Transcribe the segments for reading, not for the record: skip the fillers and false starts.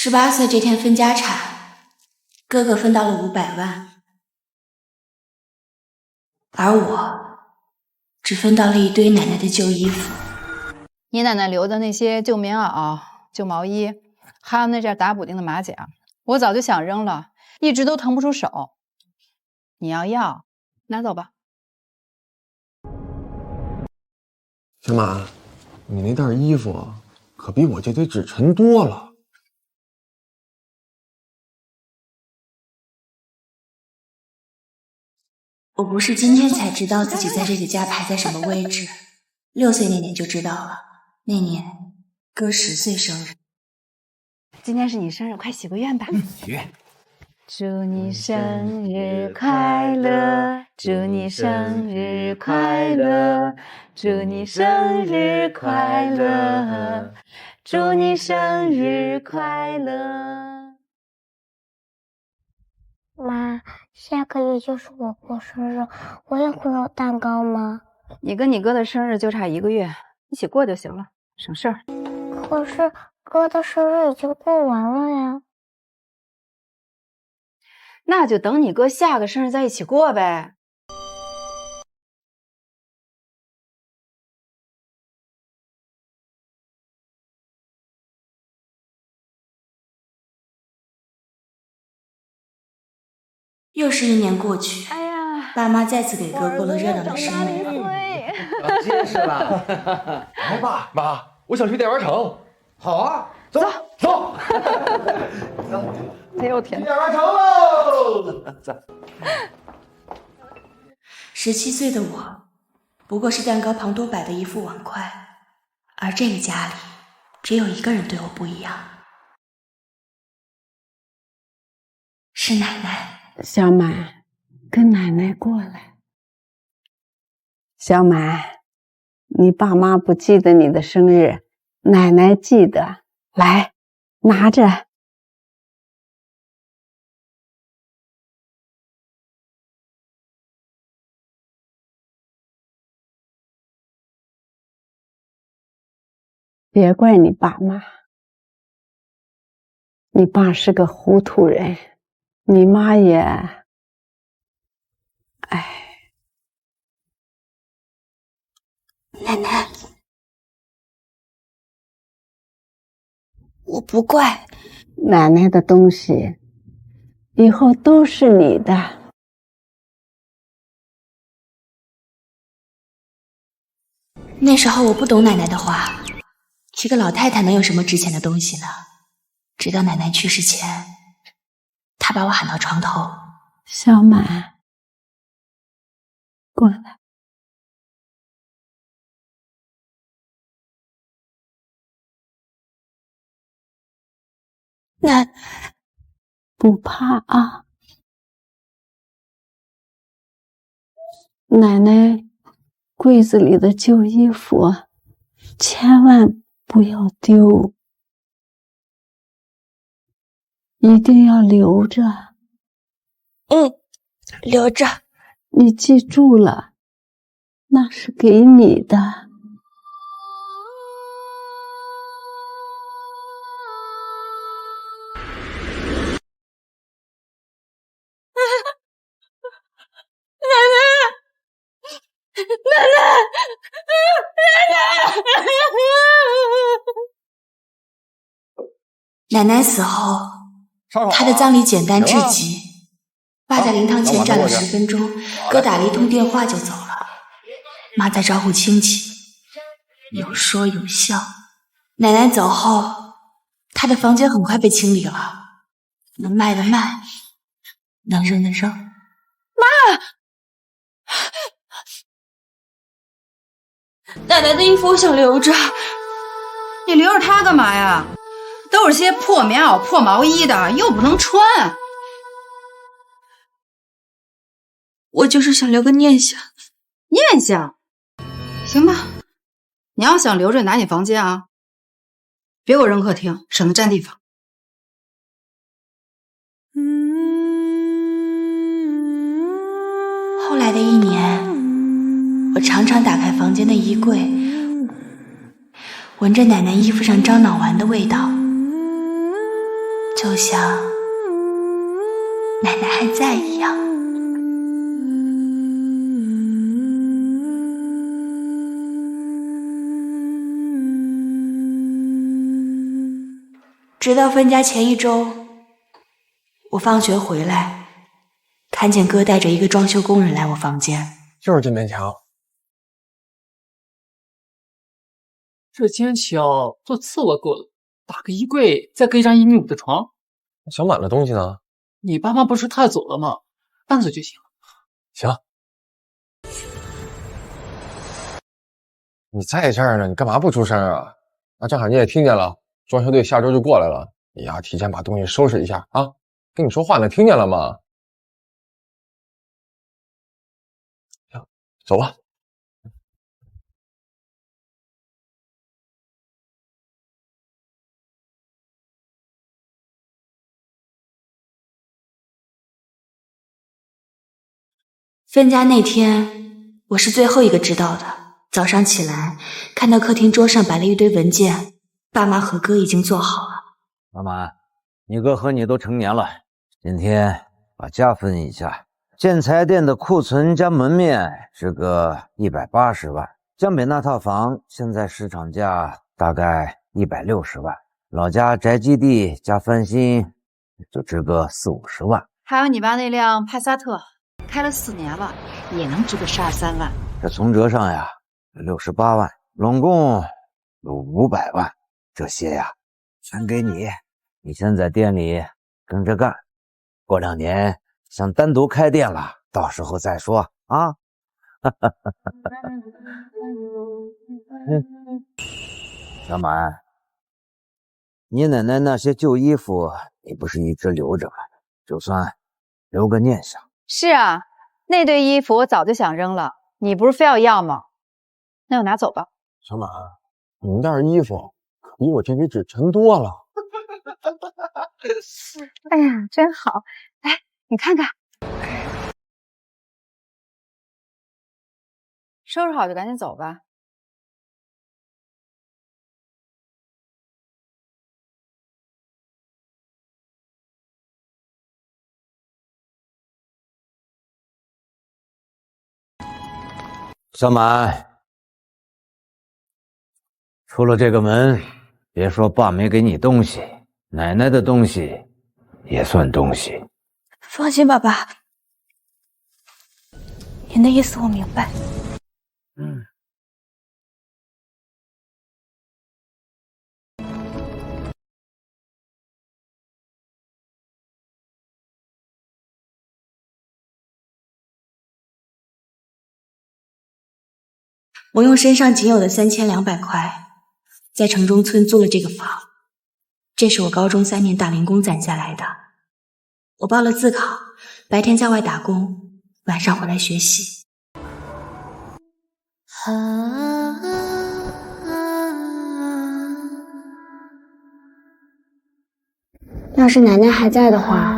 18歲這天分家產，哥哥分到了500萬，而我只分到了一堆奶奶的舊衣服。你奶奶留的那些舊棉袄、舊毛衣，還有那件打补丁的马甲，我早就想扔了，一直都腾不出手。你要，拿走吧。小马，你那袋衣服可比我这堆纸沉多了。我不是今天才知道自己在这个家排在什麼位置，6歲那年就知道了。那年哥10歲生日。今天是你生日，快許個願吧。許願。祝你生日快樂，祝你生日快樂，祝你生日快樂，祝你生日快樂。媽，下個月就是我過生日，我也會有蛋糕嗎？你跟你哥的生日就差1個月，一起過就行了，省事兒。可是哥的生日已經過完了呀。那就等你哥下個生日再一起過唄。又是1年過去，哎呀，爸媽再次給哥過了熱鬧的生日。結實了。來吧，媽，我想去電玩城。好啊，走。哎呦天哪！去電玩城嘍！走。 17歲的我，不過是蛋糕旁多擺的一副碗筷，而這個家裡只有一個人對我不一樣，是奶奶。小滿，跟奶奶過來。小滿，你爸媽不記得你的生日，奶奶記得。來，拿着。別怪你爸媽，你爸是個糊塗人，你媽也，哎。奶奶，我不怪。奶奶的東西，以後都是你的。那時候我不懂奶奶的話。一個老太太能有什麼值錢的東西呢？直到奶奶去世前，她把我喊到床頭。小滿，過來。奶，不怕啊。奶奶櫃子裡的舊衣服，千萬不要丟，一定要留着。留着。你記住了，那是給你的。奶奶死後，她的葬禮簡單至極。爸在靈堂前站了10分鐘，哥打了1通電話就走了。媽在招呼親戚，有說有笑。奶奶走後，她的房間很快被清理了，能賣的賣，能扔的扔。媽！奶奶的衣服我想留着。你留着它幹嘛呀？都是些破棉袄、破毛衣的，又不能穿。我就是想留個念想。念想？行吧，你要想留着，拿你房間啊，別給我扔客廳，省得佔地方。後來的1年，我常常打開房間的衣櫃，聞着奶奶衣服上樟腦丸的味道。就像奶奶還在一樣。直到分家前1周，我放学回来，看见哥带着一个装修工人来我房间。就是这面墙。这间墙做次卧够了，搭个衣柜，再搁一张1.5米的床。小满的东西呢？你爸妈不是太走了吗？搬走就行了。行。你在这兒呢，你幹嘛不出聲啊？那正好你也聽見了，裝修隊下周就過來了，你呀提前把東西收拾一下啊！跟你說話呢，聽見了嗎？行，走吧。分家那天，我是最後一個知道的。早上起來，看到客廳桌上擺了一堆文件，爸媽和哥已經做好了。媽媽，你哥和你都成年了，今天把家分一下。建材店的庫存加門面是個180萬，江北那套房現在市場價大概160萬，老家宅基地加翻新就值個40-50萬。還有你爸那輛帕薩特，開了4年了，也能值個12-13萬。這存折上呀68萬，總共有500萬，這些呀全給你，你先在店裡跟着幹，過2年想單獨開店了，到時候再說啊。小滿，你奶奶那些舊衣服你不是一直留着嗎？就算留個念想。是啊，那堆衣服我早就想扔了，你不是非要嗎？那就拿走吧。小滿，你那袋衣服可比我這堆紙沉多了。哎呀，真好，來，你看看。收拾好就趕緊走吧。小滿，出了這個門，別說爸沒給你東西，奶奶的東西也算東西。放心吧，爸，您的意思我明白。我用身上僅有的3200塊，在城中村租了這個房。這是我高中3年打零工攢下來的。我報了自考，白天在外打工，晚上回來學習。要是奶奶還在的話，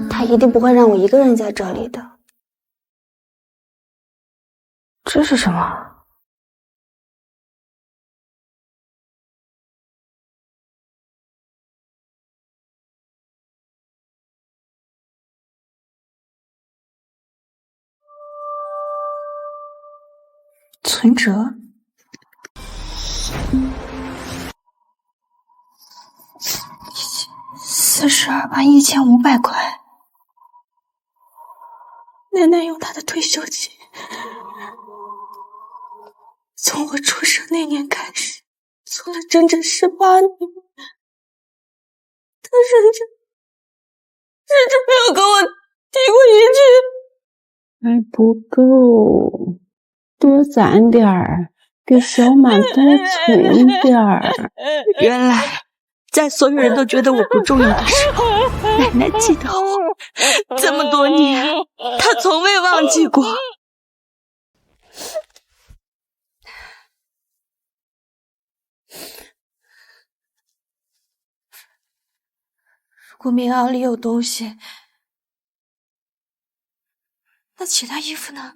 她一定不會讓我一個人在這裡的。這是什麼？存折，421500塊。奶奶用她的退休金，從我出生那年開始，做了整整18年。她甚至沒有跟我提過一句。還不夠，多攢點兒，給小滿多存點兒。原來，在所有人都覺得我不重要的時候，奶奶記得我。這麼多年，她從未忘記過。如果棉襖裡有東西，那其他衣服呢？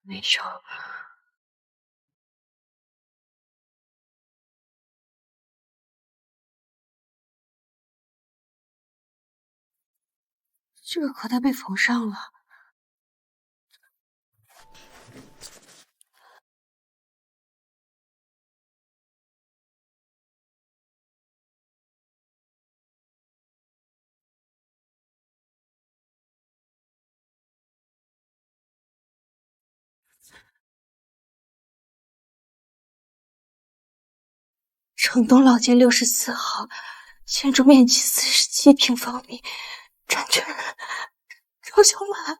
没有。这个口袋被缝上了。城东老街64号，建筑面积47平方米，产权人赵小满。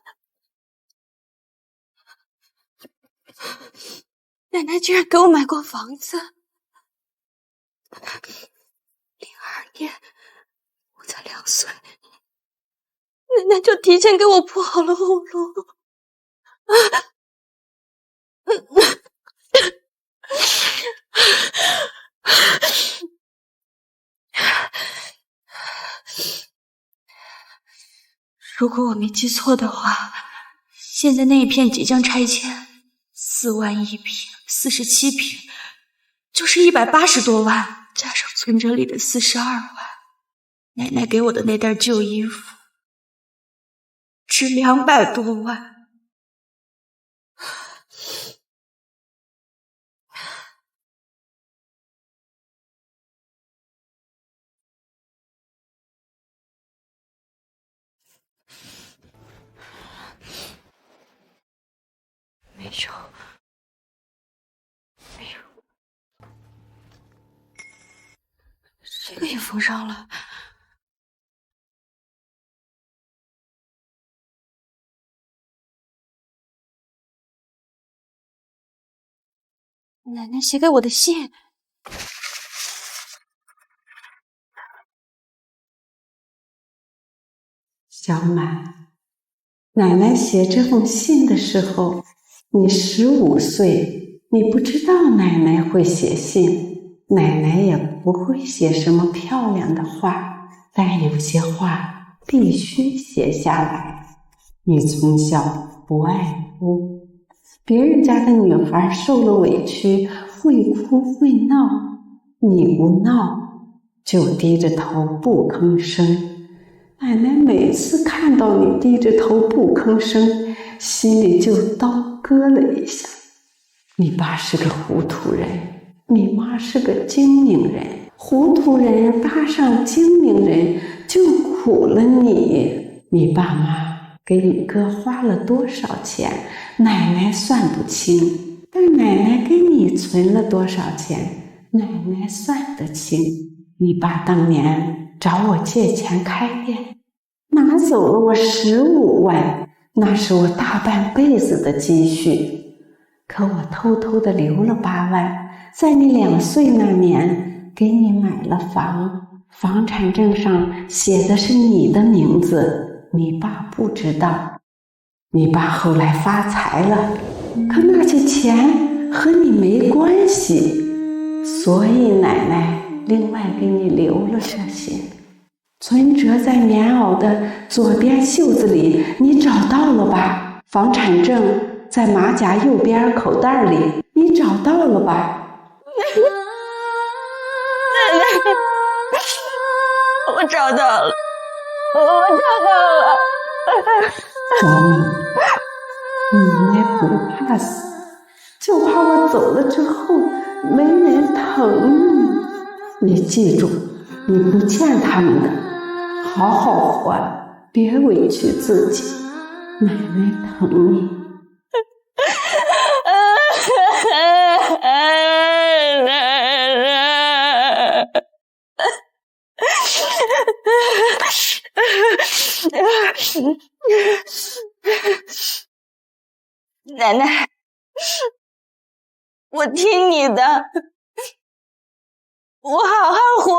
奶奶居然给我买过房子。02年，我才2岁，奶奶就提前给我铺好了后路。如果我没记錯的話，現在那一片即將拆遷，4萬1平，47平，就是180多萬，加上存折裡的42萬，奶奶給我的那袋舊衣服，值200多萬。没有，没有，这個也縫上了。奶奶寫給我的信。小滿，奶奶寫這封信的時候，你15歲，你不知道奶奶會寫信，奶奶也不會寫什麼漂亮的話，但有些話必須寫下來。你從小不愛哭，別人家的女孩受了委屈會哭會鬧，你不鬧，就低着頭不吭聲。奶奶每次看到你低着頭不吭聲，心裡就刀割了一下。你爸是個糊塗人，你媽是個精明人，糊塗人搭上精明人就苦了你。你爸媽給你哥花了多少錢，奶奶算不清，但奶奶給你存了多少錢，奶奶算得清。你爸當年找我借錢開店，拿走了我15萬，那是我大半輩子的積蓄。可我偷偷的留了8萬，在你2歲那年給你買了房，房產證上寫的是你的名字，你爸不知道。你爸後來發財了，可那些錢和你沒關係，所以奶奶另外給你留了這些。存折在棉襖的左邊袖子裡，你找到了吧？房產證在馬甲右邊口袋裡，你找到了吧？奶奶，我找到了，我找到了。小滿，奶奶不怕死，就怕我走了之後沒人疼你。你記住，你不欠他們的，好好還，別委屈自己，奶奶疼你。奶奶，我聽你的，我好好活，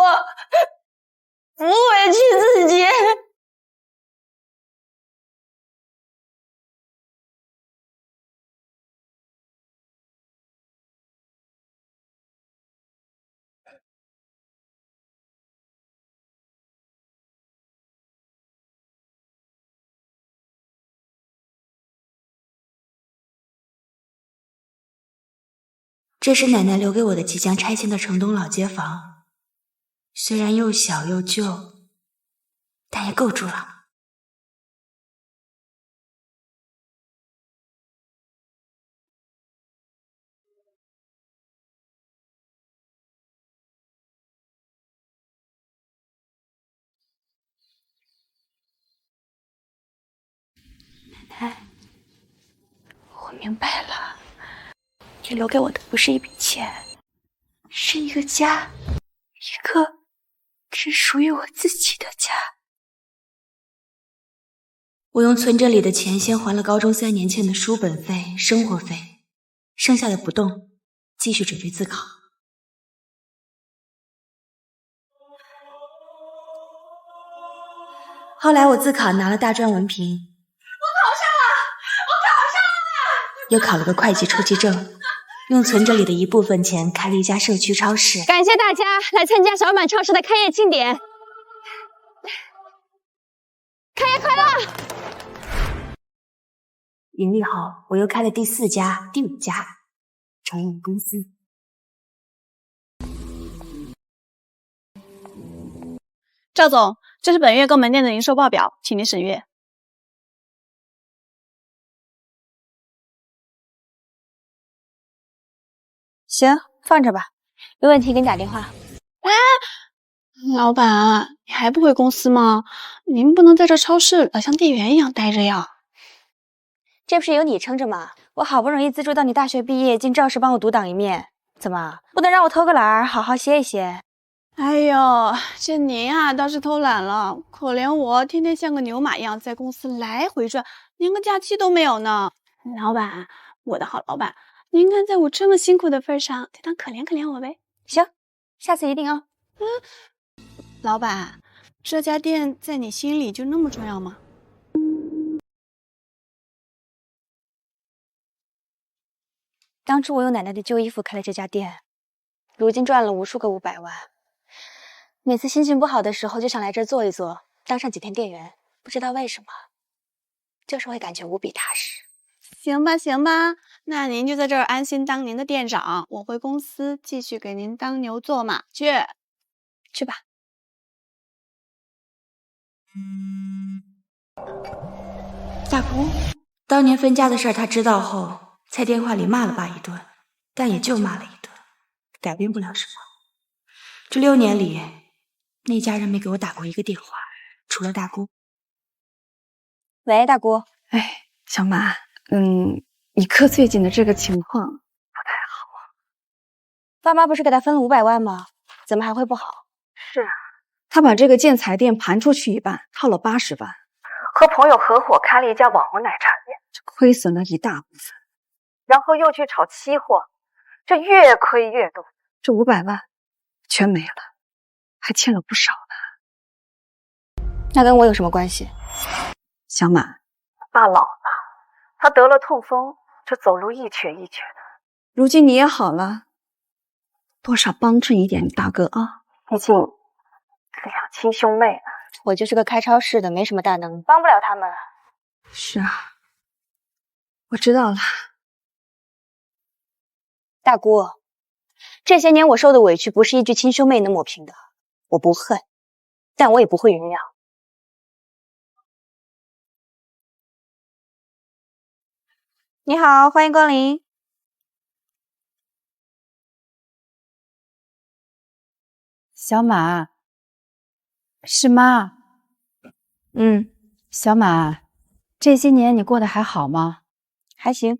不委屈自己。這是奶奶留給我的即将拆遷的城東老街房，雖然又小又舊，但也夠住了。奶奶，我明白了，你留给我的不是一笔钱，是一个家，一个只屬於我自己的家。我用存摺裡的錢先還了高中3年欠的書本費、生活費，剩下的不動，繼續準備自考。後來我自考拿了大專文憑，我考上了，又考了個會計初級證。用存摺裡的一部分錢開了一家社區超市。感謝大家來參加小滿超市的開業慶典，開業快樂！盈利後，我又開了第4家、第5家成立公司。趙總，這是本月各門店的營收報表，請您審閱。行，放着吧，有問題給你打電話。哎，老闆，你還不回公司嗎？您不能在這超市老像店員一樣待着呀。這不是有你撐着嗎？我好不容易資助到你大學畢業，進趙氏幫我獨當一面，怎麼不能讓我偷個懶兒，好好歇一歇？哎呦，這您啊倒是偷懶了，可憐我天天像個牛馬一樣在公司來回轉，連個假期都沒有呢。老闆，我的好老闆，您看在我這麼辛苦的份上，就當可憐可憐我唄。行，下次一定哦。老闆，這家店在你心裡就那麼重要嗎？當初我用奶奶的舊衣服開了這家店，如今賺了無數個500萬。每次心情不好的時候，就想來這兒坐一坐，當上幾天店員。不知道為什麼，就是會感覺無比踏實。行吧，行吧，那您就在這兒安心當您的店長，我回公司繼續給您當牛做馬去吧。大姑，當年分家的事兒，他知道後，在電話裡罵了爸一頓，但也就罵了一頓，改變不了什麼。這6年裡，那家人沒給我打過一個電話，除了大姑。喂，大姑。哎，小馬，你哥最近的這個情況不太好啊。爸媽不是給他分了500萬嗎？怎麼還會不好？是啊，他把這個建材店盤出去一半，套了80萬，和朋友合夥開了一家網紅奶茶店，虧損了一大部分，然後又去炒期貨，這越虧越多，這500萬全沒了，還欠了不少呢。那跟我有什麼關係？小馬，爸老了，他得了痛風，這走路一瘸一瘸的。如今你也好了，多少幫襯一點你大哥啊！畢竟2親兄妹呢。我就是個開超市的，沒什麼大能，幫不了他們。是啊，我知道了。大姑，這些年我受的委屈不是一句親兄妹能抹平的。我不恨，但我也不會原諒。你好，歡迎光臨。小馬，是媽。小馬，這些年你過得還好嗎？還行。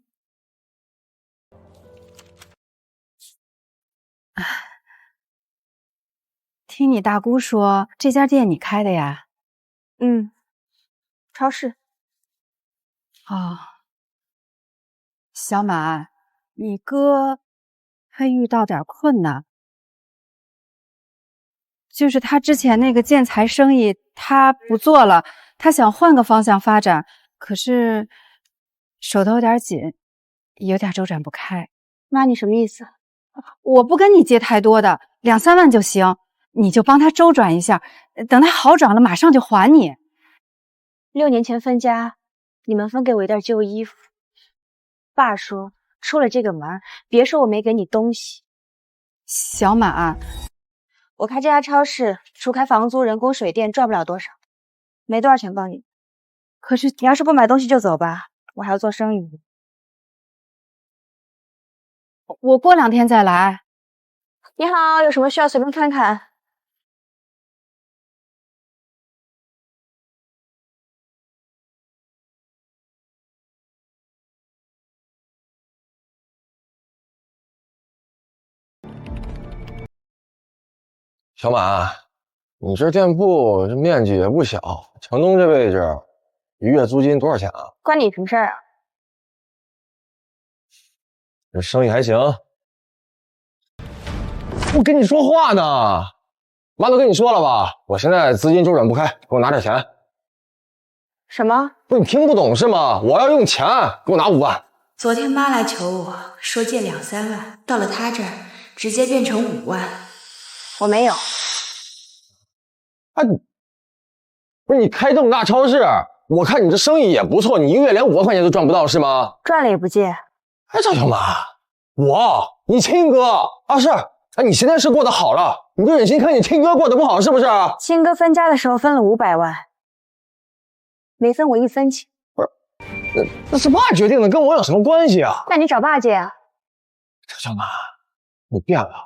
聽你大姑說，這家店你開的呀？超市。哦。小馬，你哥還遇到點困難，就是他之前那個建材生意他不做了，他想換個方向發展，可是手頭有點緊，有點周轉不開。媽，你什麼意思？我不跟你借太多的，2、3萬就行，你就幫他周轉一下，等他好轉了馬上就還你。6年前分家，你們分給我一袋舊衣服。爸說出了这個門，別說我沒給你東西。小馬，我開這家超市，除開房租、人工、水電，賺不了多少，沒多少錢幫你。可是你要是不買東西就走吧，我還要做生意。我過2天再來。你好，有什麼需要隨便看看。小馬，你这店铺这面积也不小，城东这位置，一月租金多少钱啊？關你什麼事兒啊？這生意還行。我跟你說話呢，媽都跟你說了吧，我現在資金周轉不開，給我拿點錢。什麼？不是你聽不懂是嗎？我要用錢，給我拿5萬。昨天媽來求我說借2、3萬，到了她這兒直接變成5萬。我沒有。啊，不是你開這麼大超市，我看你這生意也不錯，你1個月連5萬塊錢都賺不到是嗎？賺了也不借。哎，趙小馬，你親哥啊是，哎，你現在是過得好了，你就忍心看你親哥過得不好是不是？親哥分家的時候分了500萬，沒分我1分錢。不是，那是爸決定的，跟我有什麼關係啊？那你找爸借啊。趙小馬，你變了。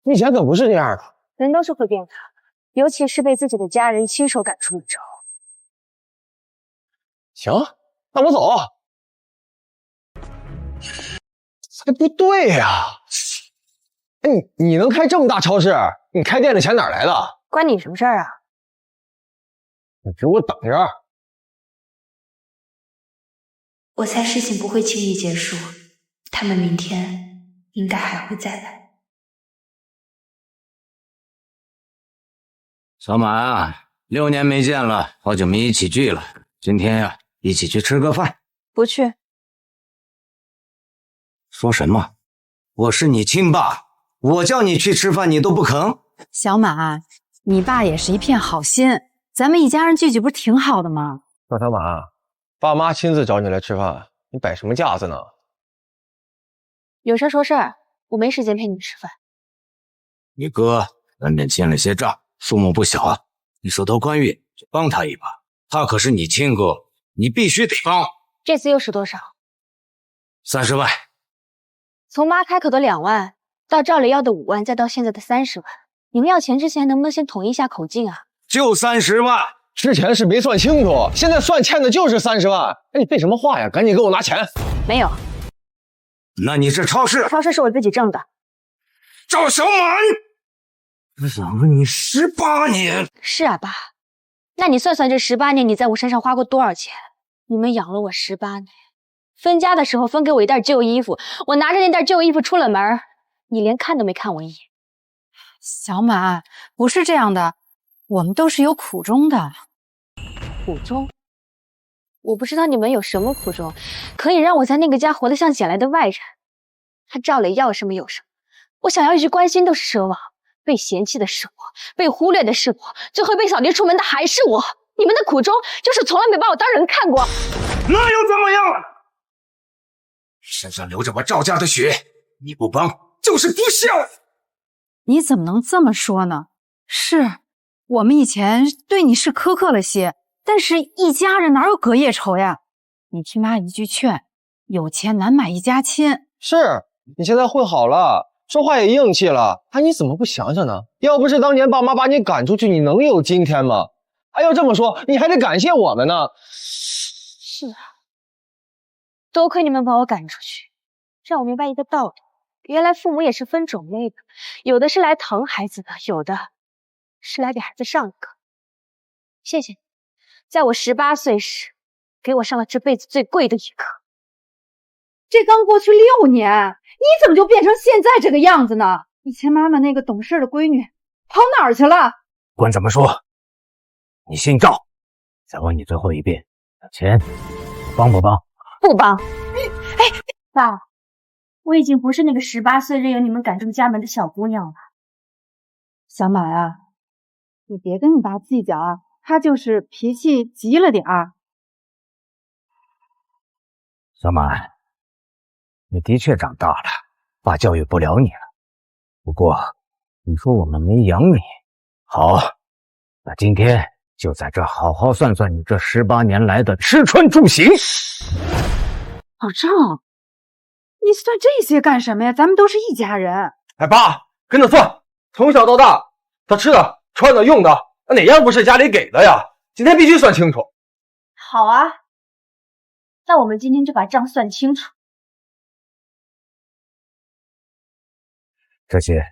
你以前可不是這樣的，人都是會變的，尤其是被自己的家人親手趕出了之後。行，那我走。才不對呀！哎，你能開這麼大超市，你開店的錢哪來的？關你什麼事兒啊？你給我等着！我猜事情不會輕易結束，他們明天應該還會再來。小馬啊，6年沒見了，好久沒一起聚了。今天呀，一起去吃個飯。不去。說什麼？我是你親爸，我叫你去吃飯，你都不肯。小馬，你爸也是一片好心，咱們一家人聚聚不是挺好的嗎？趙小馬，爸媽親自找你來吃飯，你擺什麼架子呢？有事說事兒，我沒時間陪你吃飯。你哥咱這欠了些債，數目不小啊，你手頭寬裕就幫他一把，他可是你親哥，你必須得幫。這次又是多少？30萬。從媽開口的2萬，到趙磊要的5萬，再到現在的30萬，你們要錢之前能不能先統一一下口徑啊？就30萬，之前是沒算清楚，現在算欠的就是30萬。哎，你廢什麼話呀？趕緊給我拿錢。沒有。那你這超市？超市是我自己掙的。趙小滿，我養了你18年。是啊，爸。那你算算這18年你在我身上花過多少錢？你們養了我18年。分家的時候分給我一袋舊衣服，我拿着那袋舊衣服出了門，你連看都沒看我一眼。小馬，不是這樣的，我們都是有苦衷的。苦衷？我不知道你們有什麼苦衷，可以讓我在那個家活得像撿來的外人。他趙磊要什麼有什麼，我想要一句關心都是奢望，被嫌棄的是我，被忽略的是我，最後被掃地出門的還是我。你們的苦衷就是從來沒把我當人看過。那又怎麼樣？身上流着我趙家的血，你不幫就是不孝。你怎麼能這麼說呢？是我們以前對你是苛刻了些，但是一家人哪有隔夜仇呀？你聽媽一句勸，有錢難買一家親。是，你現在混好了，說話也硬氣了，哎，你怎麼不想想呢？要不是當年爸媽把你趕出去，你能有今天嗎？哎，要這麼說，你還得感謝我們呢。是啊，多虧你們把我趕出去，讓我明白一個道理，原來父母也是分種類的，有的是來疼孩子的，有的是来給孩子上一課。謝謝你，在我18歲時給我上了這輩子最貴的一課。這剛過去6年，你怎麼就變成現在這個樣子呢？以前媽媽那個懂事的閨女跑哪兒去了？管怎麼說，你姓趙。再問你最後一遍，錢幫不幫？不幫。爸，我已經不是那個18歲任由你們趕出家門的小姑娘了。小馬啊，你別跟你爸計較啊，他就是脾氣急了點兒。小馬，你的確長大了，爸教育不了你了。不过，你說我們沒養你，好，那今天就在這好好算算你這18年來的吃穿住行。老鄭，你算這些幹什麼呀？咱們都是一家人。哎，爸，跟着算，從小到大，他吃的、穿的、用的，哪樣不是家裡給的呀？今天必須算清楚。好啊，那我們今天就把账算清楚。这些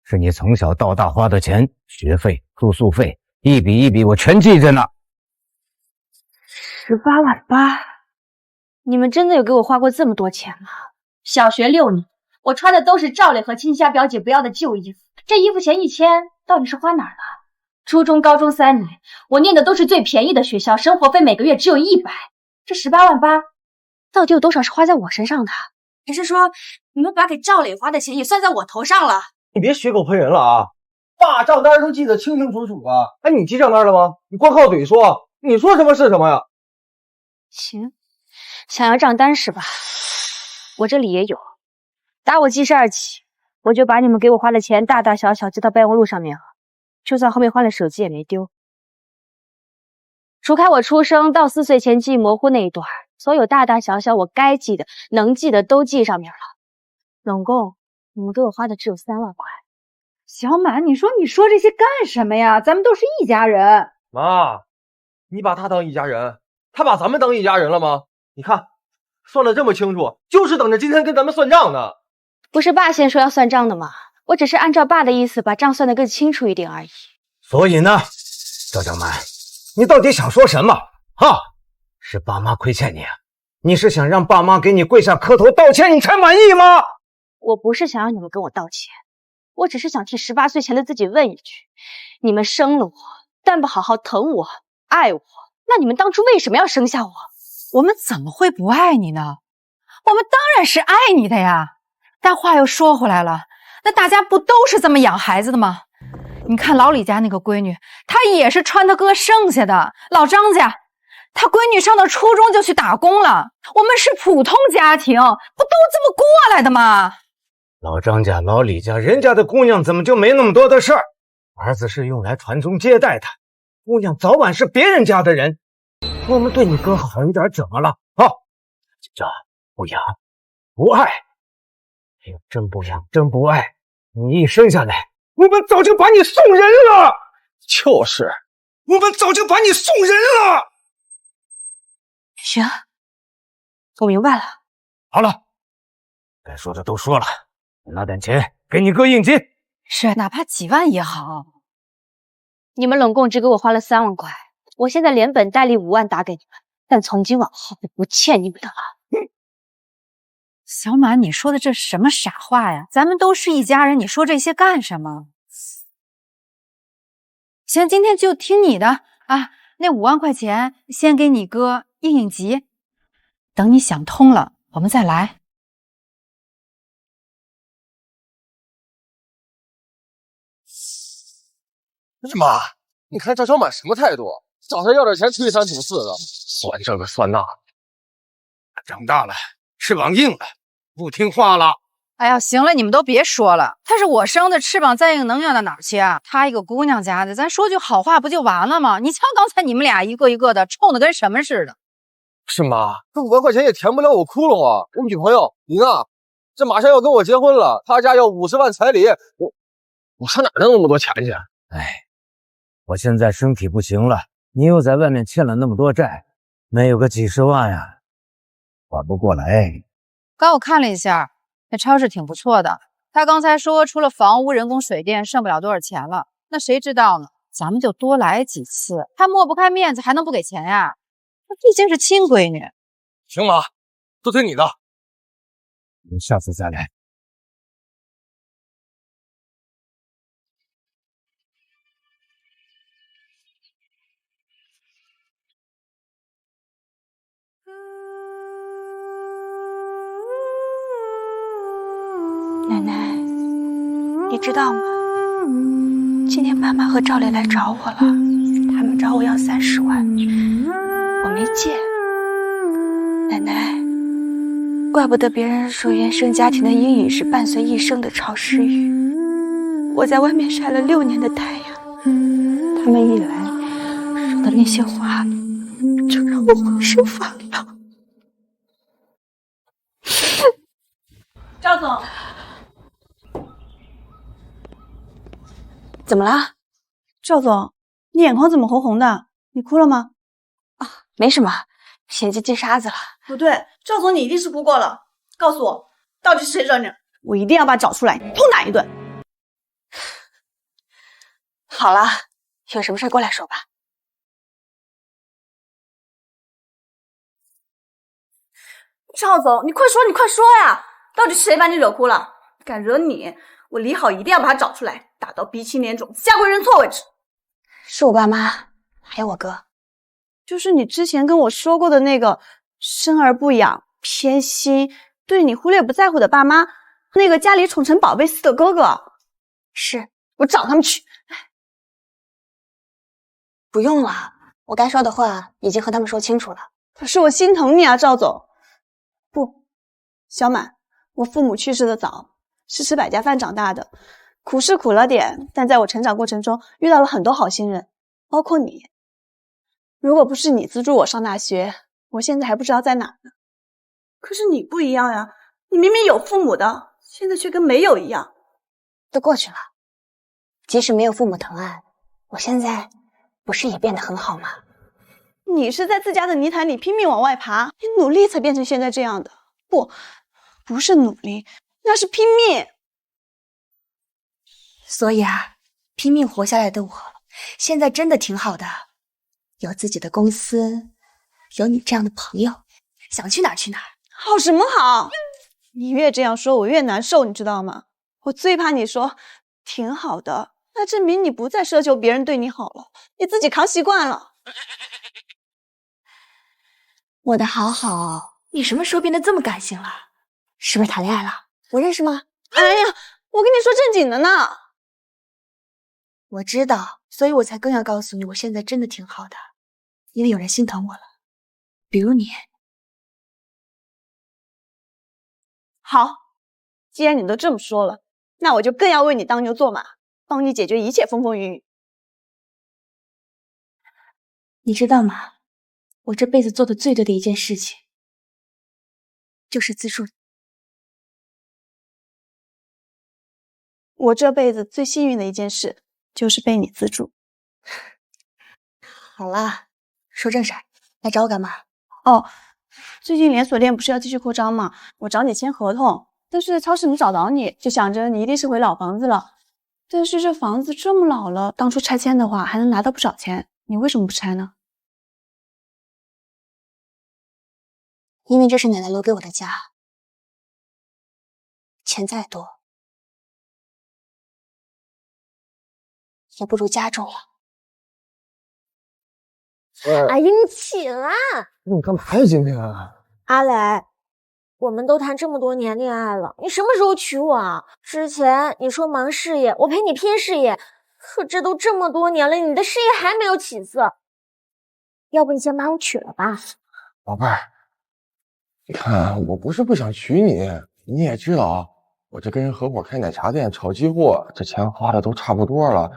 是你从小到大花的钱，学費、住宿費，一筆一筆我全記着呢。18.8萬，你們真的有給我花過這麼多錢嗎？小學6年，我穿的都是趙磊和青霞表姐不要的舊衣服，這衣服錢1000，到底是花哪兒了？初中、高中3年，我念的都是最便宜的學校，生活費每個月只有100，這18.8萬，到底有多少是花在我身上的？還是說你們把給趙磊花的錢也算在我頭上了？你別血口噴人了啊！爸賬單都記得清清楚楚啊！哎，你記賬單了嗎？你光靠嘴說，你說什麼是什麼呀？行，想要賬單是吧？我這裡也有。打我記事兒起，我就把你們給我花的錢大大小小記到備忘錄上面了，就算後面換了手機也沒丟。除開我出生到4歲前記憶模糊那一段，所有大大小小我該記的、能記的都記上面了。總共你們給我花的只有3萬塊。小滿，你說這些幹什麼呀？咱們都是一家人。媽，你把他當一家人，他把咱們當一家人了嗎？你看，算得這麼清楚，就是等着今天跟咱們算賬呢。不是爸先說要算賬的嗎？我只是按照爸的意思把賬算得更清楚一點而已。所以呢，趙正滿，你到底想說什麼？哈，是爸媽虧欠你啊？你是想讓爸媽給你跪下磕頭道歉你才滿意嗎？我不是想讓你們跟我道歉，我只是想替18歲前的自己問一句，你們生了我，但不好好疼我、愛我，那你們當初為什麼要生下我？我們怎麼會不愛你呢？我們當然是爱你的呀。但話又說回來了，那大家不都是這麼養孩子的嗎？你看老李家那個閨女，她也是穿他哥剩下的。老張家，他閨女上到初中就去打工了。我們是普通家庭，不都這么過來的嗎？老張家、老李家，人家的姑娘怎麼就沒那麼多的事兒？兒子是用來傳宗接代的，姑娘早晚是別人家的人。我們對你哥好一點怎麼了？啊，這不養不愛，哎呦，真不養真不愛，你一生下來，我們早就把你送人了。就是，我們早就把你送人了。行，我明白了。好了，该說的都說了，拿點錢給你哥應急。是，哪怕幾萬也好。你們攏共只給我花了3萬塊，我現在連本帶利5萬打給你們，但從今往後我不欠你們的了。小滿，你說的這是什麼傻話呀？咱們都是一家人，你說這些幹什麼？行，今天就听你的啊，那5萬塊錢先給你哥應應急，等你想通了，我們再來。媽，你看趙小滿什麼態度？找他要點錢推三阻四的，算這個算那。長大了，翅膀硬了，不聽話了。哎呀，行了，你們都別說了。她是我生的，翅膀再硬能硬到哪兒去啊？她一個姑娘家的，咱說句好話不就完了嗎？你瞧剛才你們倆一個一個的，衝得跟什麼似的。是媽，這5萬塊錢也填不了我窟窿啊！我女朋友你呢？這馬上要跟我結婚了，她家要50萬彩禮，我上哪弄那麼多錢去？哎，我現在身體不行了，你又在外面欠了那麼多債，沒有個幾十萬呀，還不過來。剛我看了一下，那超市挺不錯的。他剛才說除了房屋、人工、水電，剩不了多少錢了。那誰知道呢？咱們就多來幾次，他抹不開面子，還能不給錢呀？他畢竟是親閨女。行媽，都聽你的。你下次再來。奶奶，你知道吗？今天爸妈和赵磊来找我了，他们找我要30万，我没借。奶奶，怪不得别人說原生家庭的陰影是伴隨一生的潮濕雨。我在外面曬了6年的太陽，他們一來說的那些話，就讓我渾身發涼。趙總，怎么了？赵总，你眼眶怎么红红的？你哭了吗？啊，没什么，眼睛进沙子了。不对，赵总，你一定是哭过了。告訴我，到底是誰惹你？我一定要把他找出来，痛打一頓。好了，有什麼事過來說吧。趙總，你快說，你快說呀！到底是誰把你惹哭了？敢惹你，我李好一定要把他找出來，打到鼻青臉腫、下跪認錯為止。是我爸媽，還有我哥。就是你之前跟我說過的那個生而不養、偏心、對你忽略不在乎的爸媽，那個家裡寵成寶貝似的哥哥。是，我找他們去。不用了，我該說的話已經和他們說清楚了。可是我心疼你啊，趙總。不，小滿，我父母去世的早，是吃百家飯長大的，苦是苦了點，但在我成長過程中遇到了很多好心人，包括你。如果不是你資助我上大學，我現在還不知道在哪呢。可是你不一樣呀，你明明有父母的，現在卻跟沒有一樣。都過去了，即使沒有父母疼愛，我現在不是也變得很好嗎？你是在自家的泥潭裡拼命往外爬，你努力才變成現在這樣的。不是努力，那是拼命。所以啊，拼命活下來的我，現在真的挺好的，有自己的公司，有你這樣的朋友，想去哪兒去哪兒。好什麼好？你越這樣說，我越難受，你知道嗎？我最怕你說挺好的，那證明你不再奢求別人對你好了，你自己扛習慣了。我的好好，你什麼時候變得這麼感性了？是不是談戀愛了？我認識嗎？哎呀，我跟你說正經的呢。我知道，所以我才更要告訴你，我現在真的挺好的，因為有人心疼我了，比如你。好，既然你都這麼說了，那我就更要為你當牛做馬，幫你解決一切風風雨雨。你知道嗎？我這輩子做的最對的一件事情，就是資助你。我這輩子最幸運的一件事，就是被你資助。好了，說正事兒，來找我幹嘛？哦，最近連鎖店不是要繼續擴張嗎？我找你簽合同，但是在超市沒找到你，就想着你一定是回老房子了。但是這房子這麼老了，當初拆遷的話還能拿到不少錢，你為什麼不拆呢？因為這是奶奶留給我的家，錢再多也不如家重了。阿姨，你起來！你幹嘛呀今天？阿磊，我們都談這麼多年戀愛了，你什麼時候娶我啊？之前你說忙事業，我陪你拼事業，可這都這麼多年了，你的事業還沒有起色，要不你先把我娶了吧？寶貝兒，你看我不是不想娶你，你也知道，我這跟人合夥開奶茶店炒雞貨，這錢花的都差不多了，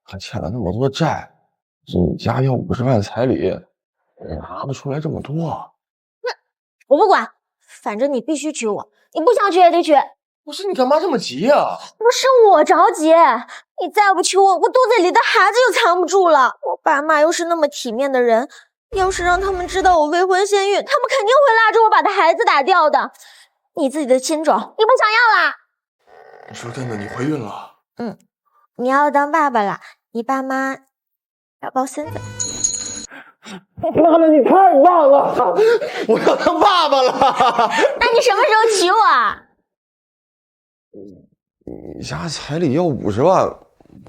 還欠了那麼多債，你家要50萬彩禮，拿不出來這麼多。那我不管，反正你必須娶我，你不想娶也得娶。不是，你幹嘛這麼急呀？不是我着急，你再不娶我，我肚子裡的孩子就藏不住了。我爸媽又是那麼體面的人，要是讓他們知道我未婚先孕，他們肯定會拉着我把他孩子打掉的。你自己的親種，你不想要啦？你說真的，你懷孕了？嗯，你要當爸爸了，你爸媽要抱孫子。媽媽，你太棒了！我要當爸爸了。那你什麼時候娶我啊？你家彩禮要50萬，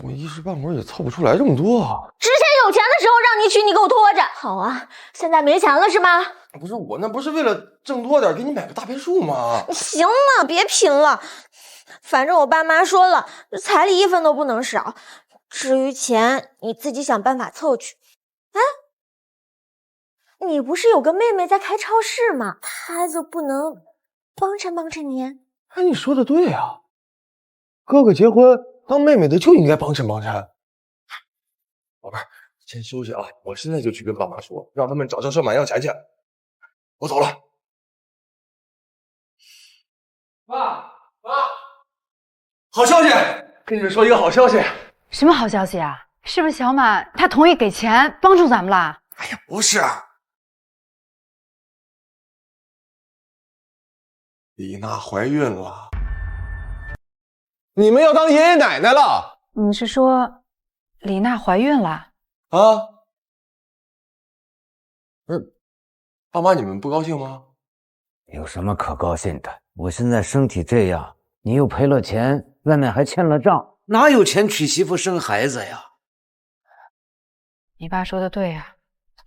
我一時半會兒也湊不出來這麼多。之前有錢的時候讓你娶，你給我拖着。好啊，現在沒錢了是嗎？不是我，那不是為了掙多點給你買個大別墅嗎？行了，別貧了，反正我爸媽說了，彩禮1分都不能少。至於錢，你自己想辦法湊去。哎，你不是有個妹妹在開超市嗎？孩子不能帮襯你。哎，你說的對啊，哥哥結婚，當妹妹的就應該幫襯。寶貝兒，先休息啊，我現在就去跟爸媽說，讓他們找教授買藥錢去。我走了。媽，好消息，跟你們說一個好消息。什麼好消息啊？是不是小滿他同意給錢幫助咱們了？哎呀，不是，李娜懷孕了，你們要當爺爺奶奶了。你是說李娜懷孕了？啊？不是，爸媽你們不高興嗎？有什么可高興的？我現在身體這樣，你又賠了錢，外面還欠了賬，哪有錢娶媳婦生孩子呀？你爸說的對呀，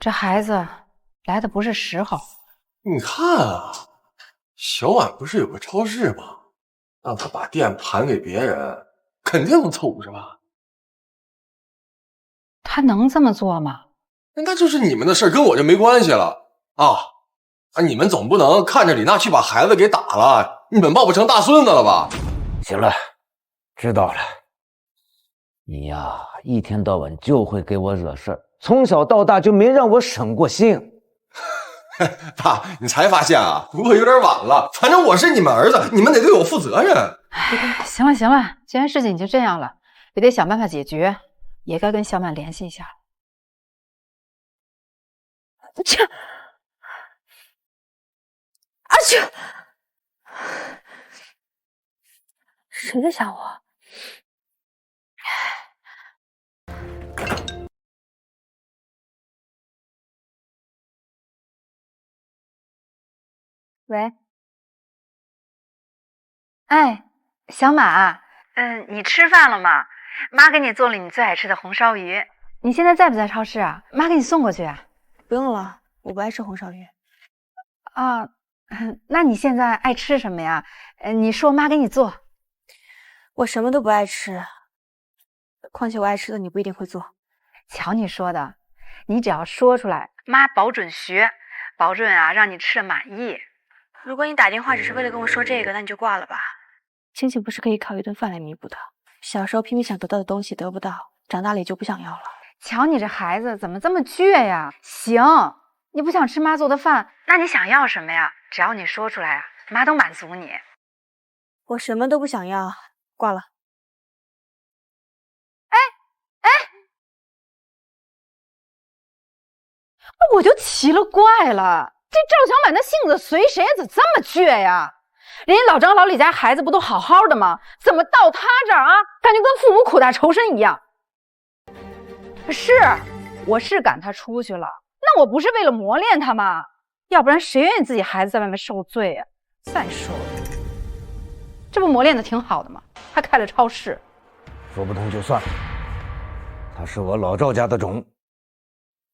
這孩子來的不是時候。你看啊，小婉不是有個超市嗎？讓他把店盤給別人，肯定能湊50萬。他能這麼做嗎？那就是你們的事，跟我就沒關係了啊！你們總不能看着李娜去把孩子給打了，你们抱不成大孫子了吧？行了，知道了。你呀，一天到晚就會給我惹事兒，從小到大就沒讓我省過心。爸，你才發現啊？不過有點晚了。反正我是你們兒子，你們得對我負責任。行了行了，既然事情已經這樣了，也得想辦法解決，也該跟小滿聯繫一下。切！啊切！誰在想我？喂，哎，小馬，你吃飯了嗎？媽給你做了你最愛吃的紅燒魚。你現在在不在超市啊？媽給你送過去啊。不用了，我不愛吃紅燒魚。啊，那你現在愛吃什麼呀？你說媽給你做。我什麼都不愛吃，況且我愛吃的你不一定會做。瞧你說的，你只要說出來，媽保準學，保準啊讓你吃的滿意。如果你打電話只是為了跟我說這個，那你就掛了吧。親情不是可以靠一頓飯來彌補的。小時候拼命想得到的東西得不到，長大了也就不想要了。瞧你這孩子怎麼這麼倔呀？行，你不想吃媽做的飯，那你想要什麼呀？只要你說出來啊，媽都滿足你。我什麼都不想要，掛了。哎，我就奇了怪了。這趙小滿的性子隨誰怎麼這麼倔呀？人家老張老李家孩子不都好好的嗎？怎麼到他這兒啊，感覺跟父母苦大仇深一樣？是，我是趕他出去了，那我不是為了磨練他嗎？要不然誰願意自己孩子在外面受罪呀？再說了，這不磨練的挺好的嗎？還開了超市。說不通就算了，他是我老趙家的種，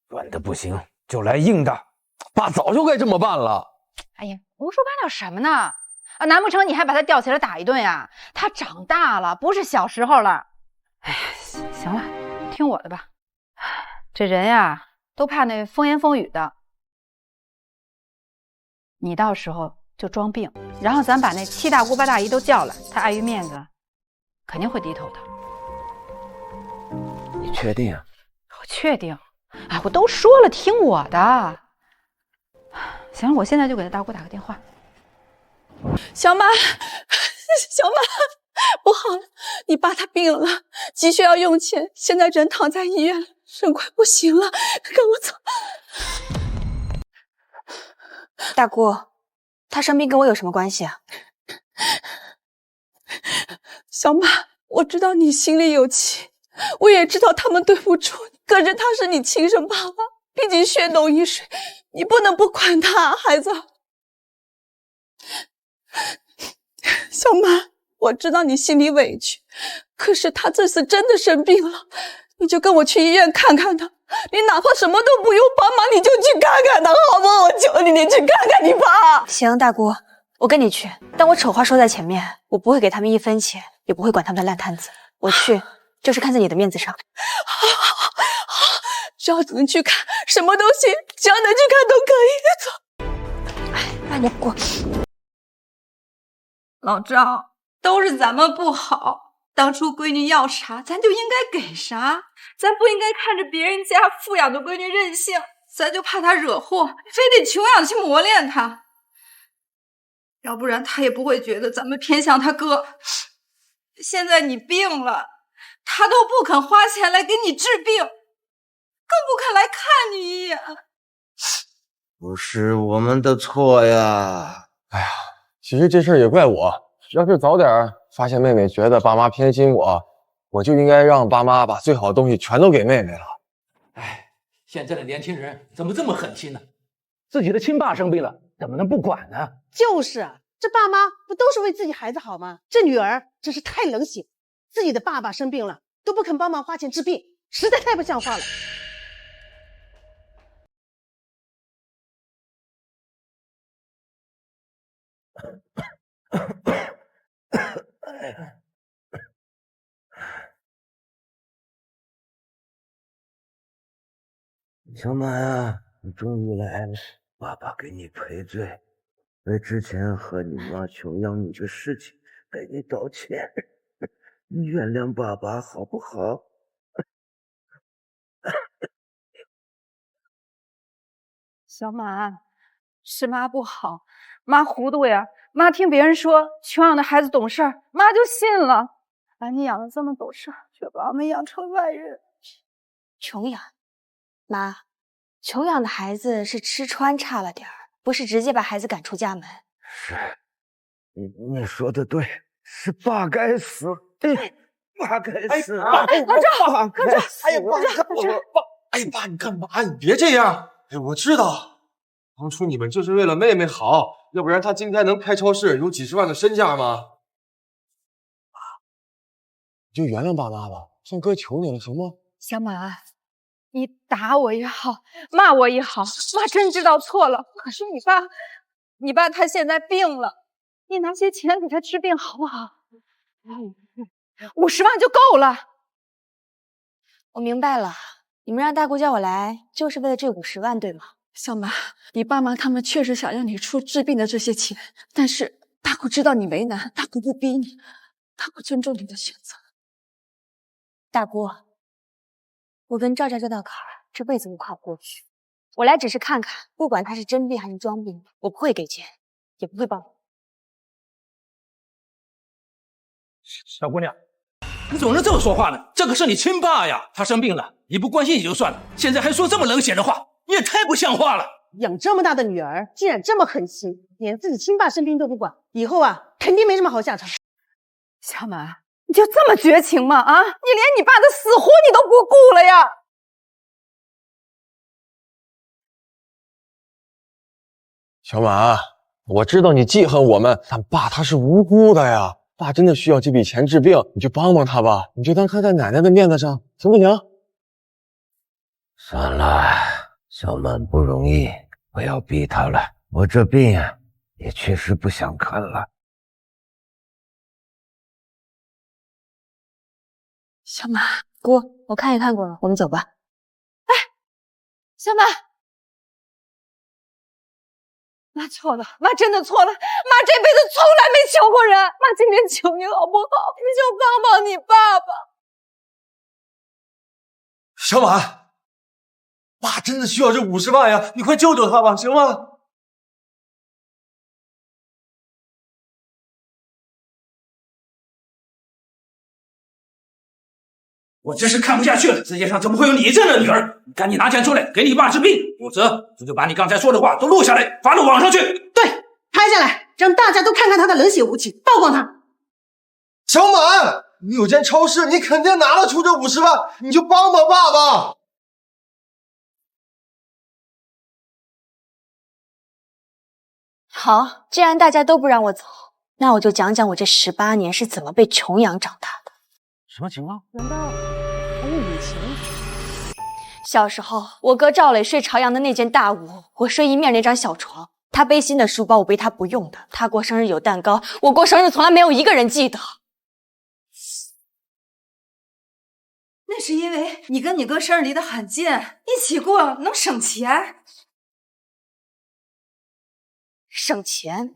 軟的不行就來硬的。爸早就該這麼辦了。哎呀，胡說八道什麼呢？啊，難不成你還把他吊起來打一頓呀？他長大了，不是小時候了。哎呀，行了，聽我的吧。這人呀，都怕那風言風語的。你到時候就裝病，然後咱把那7大姑8大姨都叫來，他礙於面子，肯定會低頭的。你確定？我確定。哎，我都說了，聽我的。行了，我現在就給他大姑打個電話。小馬，不好了，你爸他病了，急需要用錢，現在人躺在醫院了，人快不行了，跟我走。大姑，他生病跟我有什麼關係啊？小馬，我知道你心裡有氣，我也知道他們對不住你，可是他是你親生爸爸，畢竟血濃於水，你不能不管他，孩子。小馬，我知道你心裡委屈，可是他這次真的生病了，你就跟我去醫院看看他，你哪怕什麼都不用幫忙，你就去看看他，好不好？我求你，你去看看你爸。行，大姑，我跟你去，但我醜話說在前面，我不會給他們1分錢，也不會管他們的爛攤子，我去就是看在你的面子上。好，只要能去看，什麼都行，只要能去看都可以。走。哎，那你过。老赵，都是咱们不好，当初闺女要啥，咱就应该给啥，咱不应该看着別人家富養的闺女任性，咱就怕她惹禍，非得窮養去磨練她，要不然她也不會覺得咱們偏向她哥。現在你病了，她都不肯花錢來給你治病，更不肯來看你一眼。不是我們的錯呀。哎呀，其實這事兒也怪我，要是早點發現妹妹覺得爸媽偏心我就應該讓爸媽把最好的東西全都給妹妹了。哎，現在的年輕人怎麼這麼狠心呢？自己的親爸生病了，怎麼能不管呢？就是啊，這爸媽不都是為自己孩子好嗎？這女兒真是太冷血，自己的爸爸生病了都不肯幫忙花錢治病，實在太不像話了。小滿啊，你終於來了，爸爸給你賠罪，為之前和你媽窮養你的事情給你道歉，你原諒爸爸好不好？小滿，是媽不好，媽糊塗呀，媽聽別人說窮養的孩子懂事兒，媽就信了，把你養得這麼懂事，卻把我們養成外人。窮養，媽，窮養的孩子是吃穿差了點兒，不是直接把孩子趕出家門。是，你說的對，是爸該死，爸該死啊！哎，老趙，可這，哎呀，爸，哎呀，爸，你幹嘛？你別這樣。哎，我知道，當初你們就是為了妹妹好，要不然她今天能開超市，有幾十萬的身價嗎？你就原諒爸媽吧，算哥求你了，行嗎？小滿，你打我也好，罵我也好，媽真知道錯了。可是你爸他現在病了，你拿些錢給他治病好不好？50萬就夠了。我明白了，你們讓大姑叫我來，就是為了這50萬，對嗎？小滿，你爸媽他們確實想讓你出治病的這些錢，但是大姑知道你為難，大姑不逼你，大姑尊重你的選擇。大姑，我跟趙家這道坎兒這輩子無法過去。我來只是看看，不管他是真病還是裝病，我不會給錢，也不會幫我。小姑娘，你怎麼能這麼說話呢？這可是你親爸呀，他生病了，你不關心也就算了，現在還說這麼冷血的話，你也太不像話了。養這麼大的女兒，竟然這麼狠心，連自己親爸生病都不管，以後啊，肯定沒什麼好下場。小滿，你就這麼絕情嗎？啊，你連你爸的死活你都不顧了呀！小滿，我知道你記恨我們，但爸他是無辜的呀。爸真的需要這筆錢治病，你就幫幫他吧，你就當看在奶奶的面子上，行不行？算了，小滿不容易，不要逼他了。我這病也確實不想看了。小滿，姑，我看也看過了，我們走吧。哎，小滿，媽錯了，媽真的錯了，媽這輩子從來沒求過人，媽今天求你好不好？你就幫幫你爸爸。小滿，爸真的需要這50萬呀，你快救救他吧，行嗎？我真是看不下去了，世界上怎麼會有你這樣的女兒？你趕緊拿錢出來給你爸治病，否則我就把你剛才說的話都錄下來，發到網上去。對，拍下來，讓大家都看看他的冷血無情，曝光他。小滿，你有間超市，你肯定拿得出這50萬，你就幫幫爸爸。好，既然大家都不讓我走，那我就講講我這18年是怎麼被窮養長大的。什麼情況？難道還有以前？小時候，我哥趙磊睡朝陽的那間大屋，我睡一面那張小床。他背新的書包，我背他不用的。他過生日有蛋糕，我過生日從來沒有一個人記得。那是因為你跟你哥生日離得很近，一起過能省錢。省錢？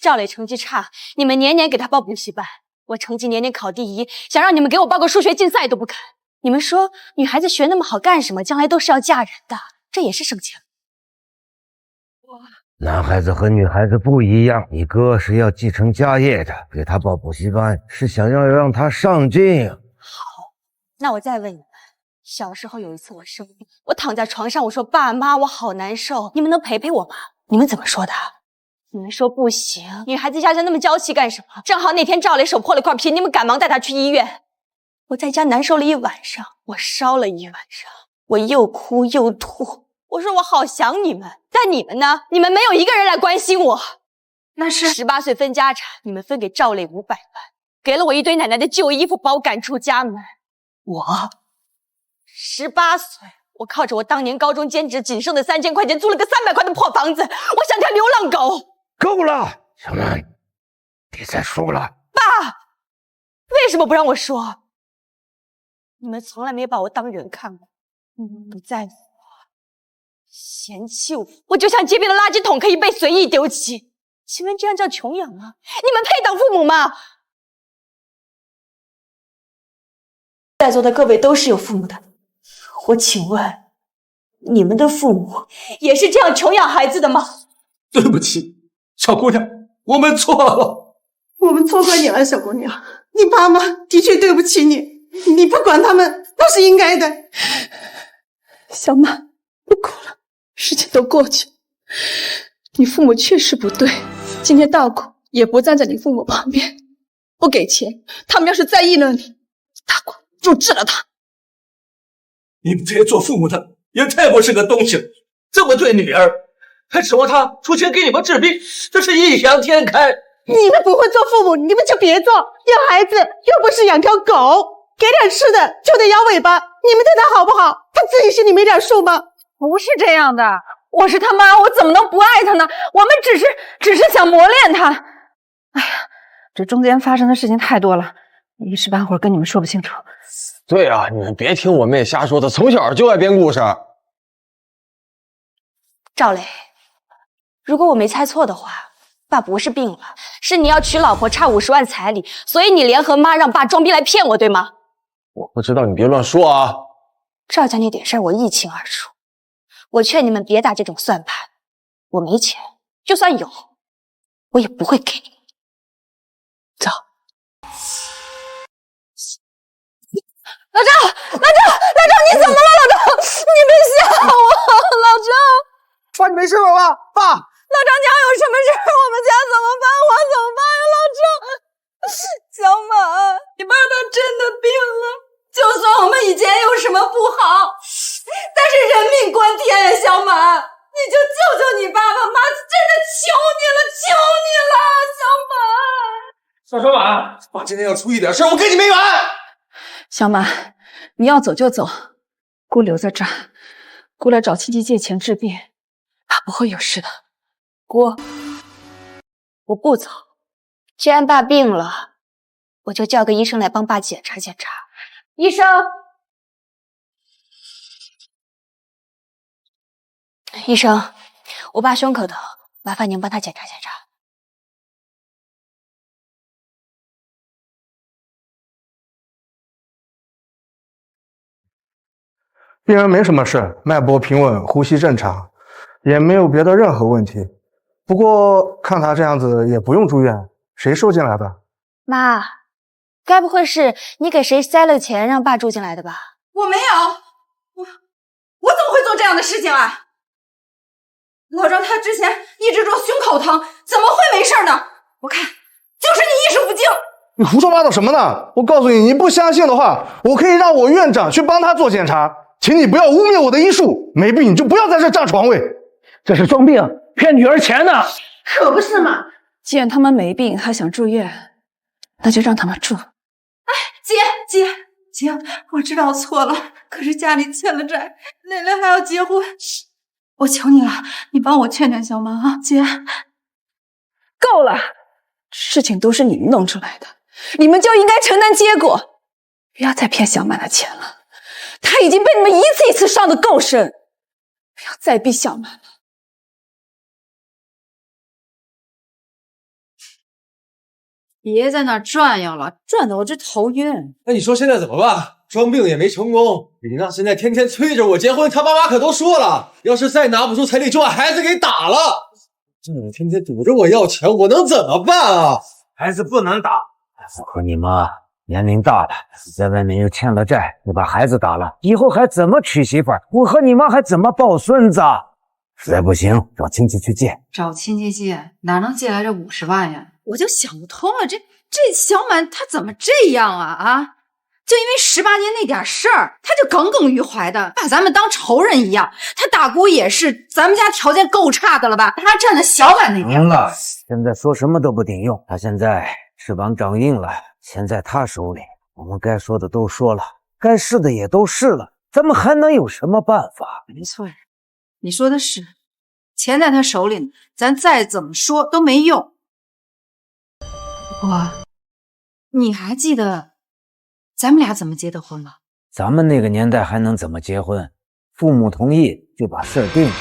趙磊成績差，你們年年給他報補習班；我成績年年考第一，想讓你們給我報個數學競賽都不肯。你們說女孩子学那麼好幹什麼？将來都是要嫁人的，这也是省钱。男孩子和女孩子不一样，你哥是要继承家业的，给他报补習班是想要让他上进。好，那我再問你們，小時候有一次我生病，我躺在床上，我說爸媽我好難受，你們能陪陪我嗎？你們怎麼說的？你們說不行，女孩子家那麼嬌氣幹什麼？正好那天趙磊手破了塊皮，你們趕忙帶他去醫院。我在家难受了一晚上，我燒了一晚上，我又哭又吐。我說我好想你们，但你们呢？你们没有一个人来關心我。那是18歲分家產，你們分給趙磊500萬，給了我一堆奶奶的舊衣服，把我趕出家門。我18歲，我靠着我當年高中兼職僅剩的3000塊錢，租了個300塊的破房子，我像條流浪狗。夠了，小曼，別再說了。爸，為什麼不讓我說？你們從來沒把我當人看過，你們不在乎我，嫌棄我，我就像街邊的垃圾桶，可以被隨意丟棄。請問這樣叫窮養嗎？你們配當父母嗎？在座的各位都是有父母的，我請問，你們的父母也是這樣窮養孩子的嗎？對不起，小姑娘，我們錯了。我們錯怪你了，小姑娘。你爸媽的確對不起你，你不管他們都是應該的。小曼，不哭了，事情都過去。你父母確實不對，今天大苦也不站在你父母旁邊，不給錢，他們要是再議論你，大苦就治了他。你們這些做父母的也太不是個東西了，這麼對女兒，還指望她出錢給你們治病，這是異想天開。你們不會做父母，你們就別做。養孩子又不是養條狗，給點吃的就得搖尾巴。你們對他好不好，他自己心裡沒點數嗎？不是這樣的，我是他媽，我怎麼能不愛他呢？我們只是想磨練他。哎呀，這中間發生的事情太多了，一時半會兒跟你們說不清楚。對啊，你們別聽我妹瞎說，她從小就愛編故事。趙磊，如果我沒猜錯的話，爸不是病了，是你要娶老婆差50萬彩禮，所以你聯合媽讓爸裝逼來騙我，對嗎？我不知道，你別亂說啊。趙家那點事兒我一清二楚，我勸你們別打這種算盤。我沒錢，就算有，我也不會給你。走。老趙，你怎麼了？老趙，你別嚇我，老趙。爸，你沒事吧？爸。老張家有什麼事？我們家怎麼辦？我怎麼辦呀？老趙，小滿，你爸他真的病了。就算我們以前有什麼不好，但是人命關天呀，小滿，你就救救你爸爸媽，真的求你了，小滿。爸今天要出一點事，我跟你沒完。小滿，你要走就走，姑留在這兒，姑來找親戚借錢治病，爸不會有事的。姑，我不走。既然爸病了，我就叫個醫生來幫爸檢查檢查。醫生，醫生，我爸胸口疼，麻煩您幫他檢查檢查。病人沒什麼事，脈搏平穩，呼吸正常，也沒有別的任何問題。不過看他這樣子也不用住院，誰收進來的？媽，該不會是你給誰塞了錢讓爸住進來的吧？我沒有，我怎麼會做這樣的事情啊？老張他之前一直說胸口疼，怎麼會沒事呢？我看就是你意識不清。你胡說八道什麼呢？我告訴你，你不相信的話，我可以讓我院長去幫他做檢查，請你不要污衊我的醫術，沒病你就不要在這佔床位。這是裝病騙女兒錢呢。可不是嘛！既然他們沒病還想住院，那就讓他們住。哎，姐，我知道錯了，可是家裡欠了債，蕾蕾還要結婚，我求你了，你幫我勸勸小滿啊，姐。夠了，事情都是你們弄出來的，你們就應該承擔結果，不要再騙小滿的錢了，他已經被你們一次一次傷得夠深，不要再逼小滿了。別在那轉悠了，轉得我這頭暈。那你說現在怎麼辦？裝病也沒成功，李娜現在天天催着我結婚，他爸媽可都說了，要是再拿不出彩禮就把孩子給打了。这天天堵着我要錢，我能怎麼辦啊？孩子不能打。我和你媽年齡大了，在外面又欠了債，你把孩子打了，以後還怎麼娶媳婦兒？我和你媽還怎麼抱孫子？實在不行，找親戚去借。找親戚借，哪能借來這50萬呀？我就想不通了，這小滿他怎麼這樣啊？就因為18年那點事兒，他就耿耿于懷的，把咱們當仇人一樣。他大姑也是，咱們家條件夠差的了吧？他站在小滿那邊。行了，现在說什麼都不頂用。他現在翅膀長硬了，錢在他手裡，我們該說的都說了，該試的也都試了，咱們還能有什麼辦法？沒錯，你說的是，錢在他手裡呢，咱再怎麼說都沒用。不過，你還記得咱們倆怎麼結的婚嗎？咱們那個年代還能怎麼結婚？父母同意就把事定了。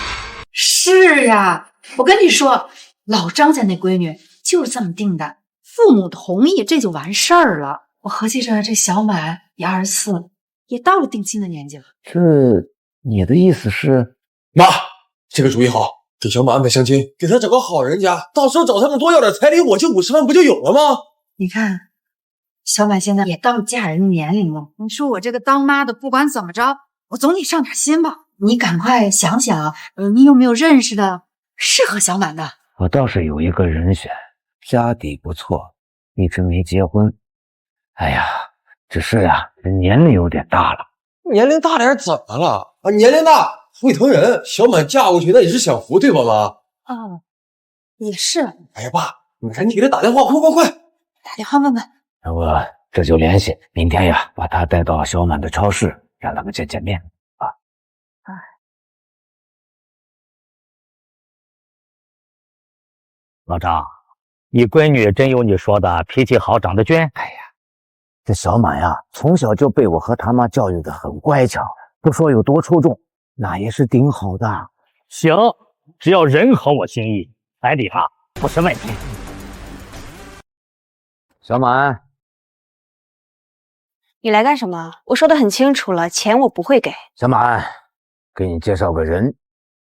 是啊，我跟你說，老張家那閨女就是這麼定的，父母同意這就完事兒了。我合計着這小滿也24，也到了定親的年紀了。这你的意思是？媽，這個主意好，給小滿安排相親，給他找個好人家，到時候找他們多要點彩禮，我這50萬不就有了嗎？你看，小滿現在也到了嫁人的年齡了，你說我這個當媽的，不管怎麼着，我總得上點心吧。你趕快想想，你有沒有認識的適合小滿的？我倒是有一個人選，家底不錯，一直沒結婚。哎呀，只是呀，年齡有點大了。年齡大點怎麼了？啊，年齡大會疼人，小滿嫁過去那也是享福，對吧，媽？啊，也是。哎呀，爸，你趕緊給他打電話，快！打電話問問。那我這就聯繫，明天呀，把他帶到小滿的超市，讓他們見見面啊。老張，你閨女真有你說的脾氣好，長得娟。哎呀，這小滿呀，從小就被我和他媽教育得很乖巧，不說有多出眾，那也是頂好的。行，只要人合我心意，彩禮哈不是問題。小滿，你來幹什麼？我說得很清楚了，錢我不會給。小滿，給你介紹個人，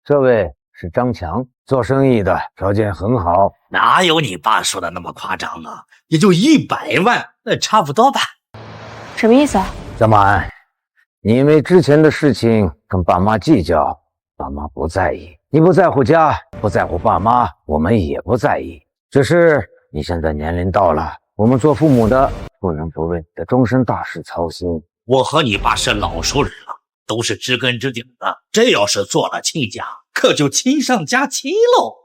這位是張強，做生意的，條件很好。哪有你爸說的那麼誇張啊？也就100萬，那差不多吧。什麼意思啊？小滿，你因為之前的事情跟爸媽計較，爸媽不在意，你不在乎家，不在乎爸媽，我們也不在意。只是你現在年齡到了，我們做父母的不能不為你的終身大事操心。我和你爸是老熟人了，都是知根知底的，這要是做了親家，可就親上加親嘍。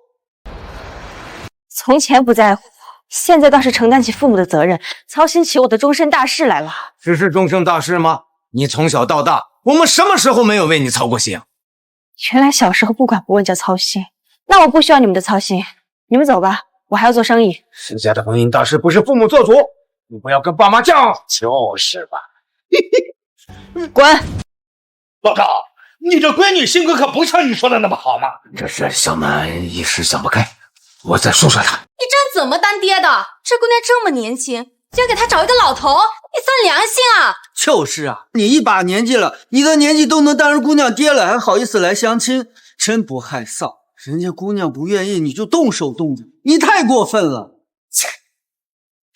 從前不在乎，現在倒是承擔起父母的責任，操心起我的終身大事來了。只是終身大事嗎？你從小到大，我們什麼時候沒有為你操過心？原來小時候不管不問叫操心，那我不需要你們的操心，你們走吧，我還要做生意。世家的婚姻大事不是父母做主，你不要跟爸媽犟。就是吧。滚！报告，你这閨女性格可不像你说的那麼好嘛。這是小滿一時想不開，我再說說她。你這怎麼當爹的？這姑娘這麼年輕，就給她找一個老頭，你算良心啊！就是啊，你一把年紀了，你的年紀都能當人姑娘爹了，還好意思來相親，真不害臊。人家姑娘不願意，你就動手動腳，你太過分了。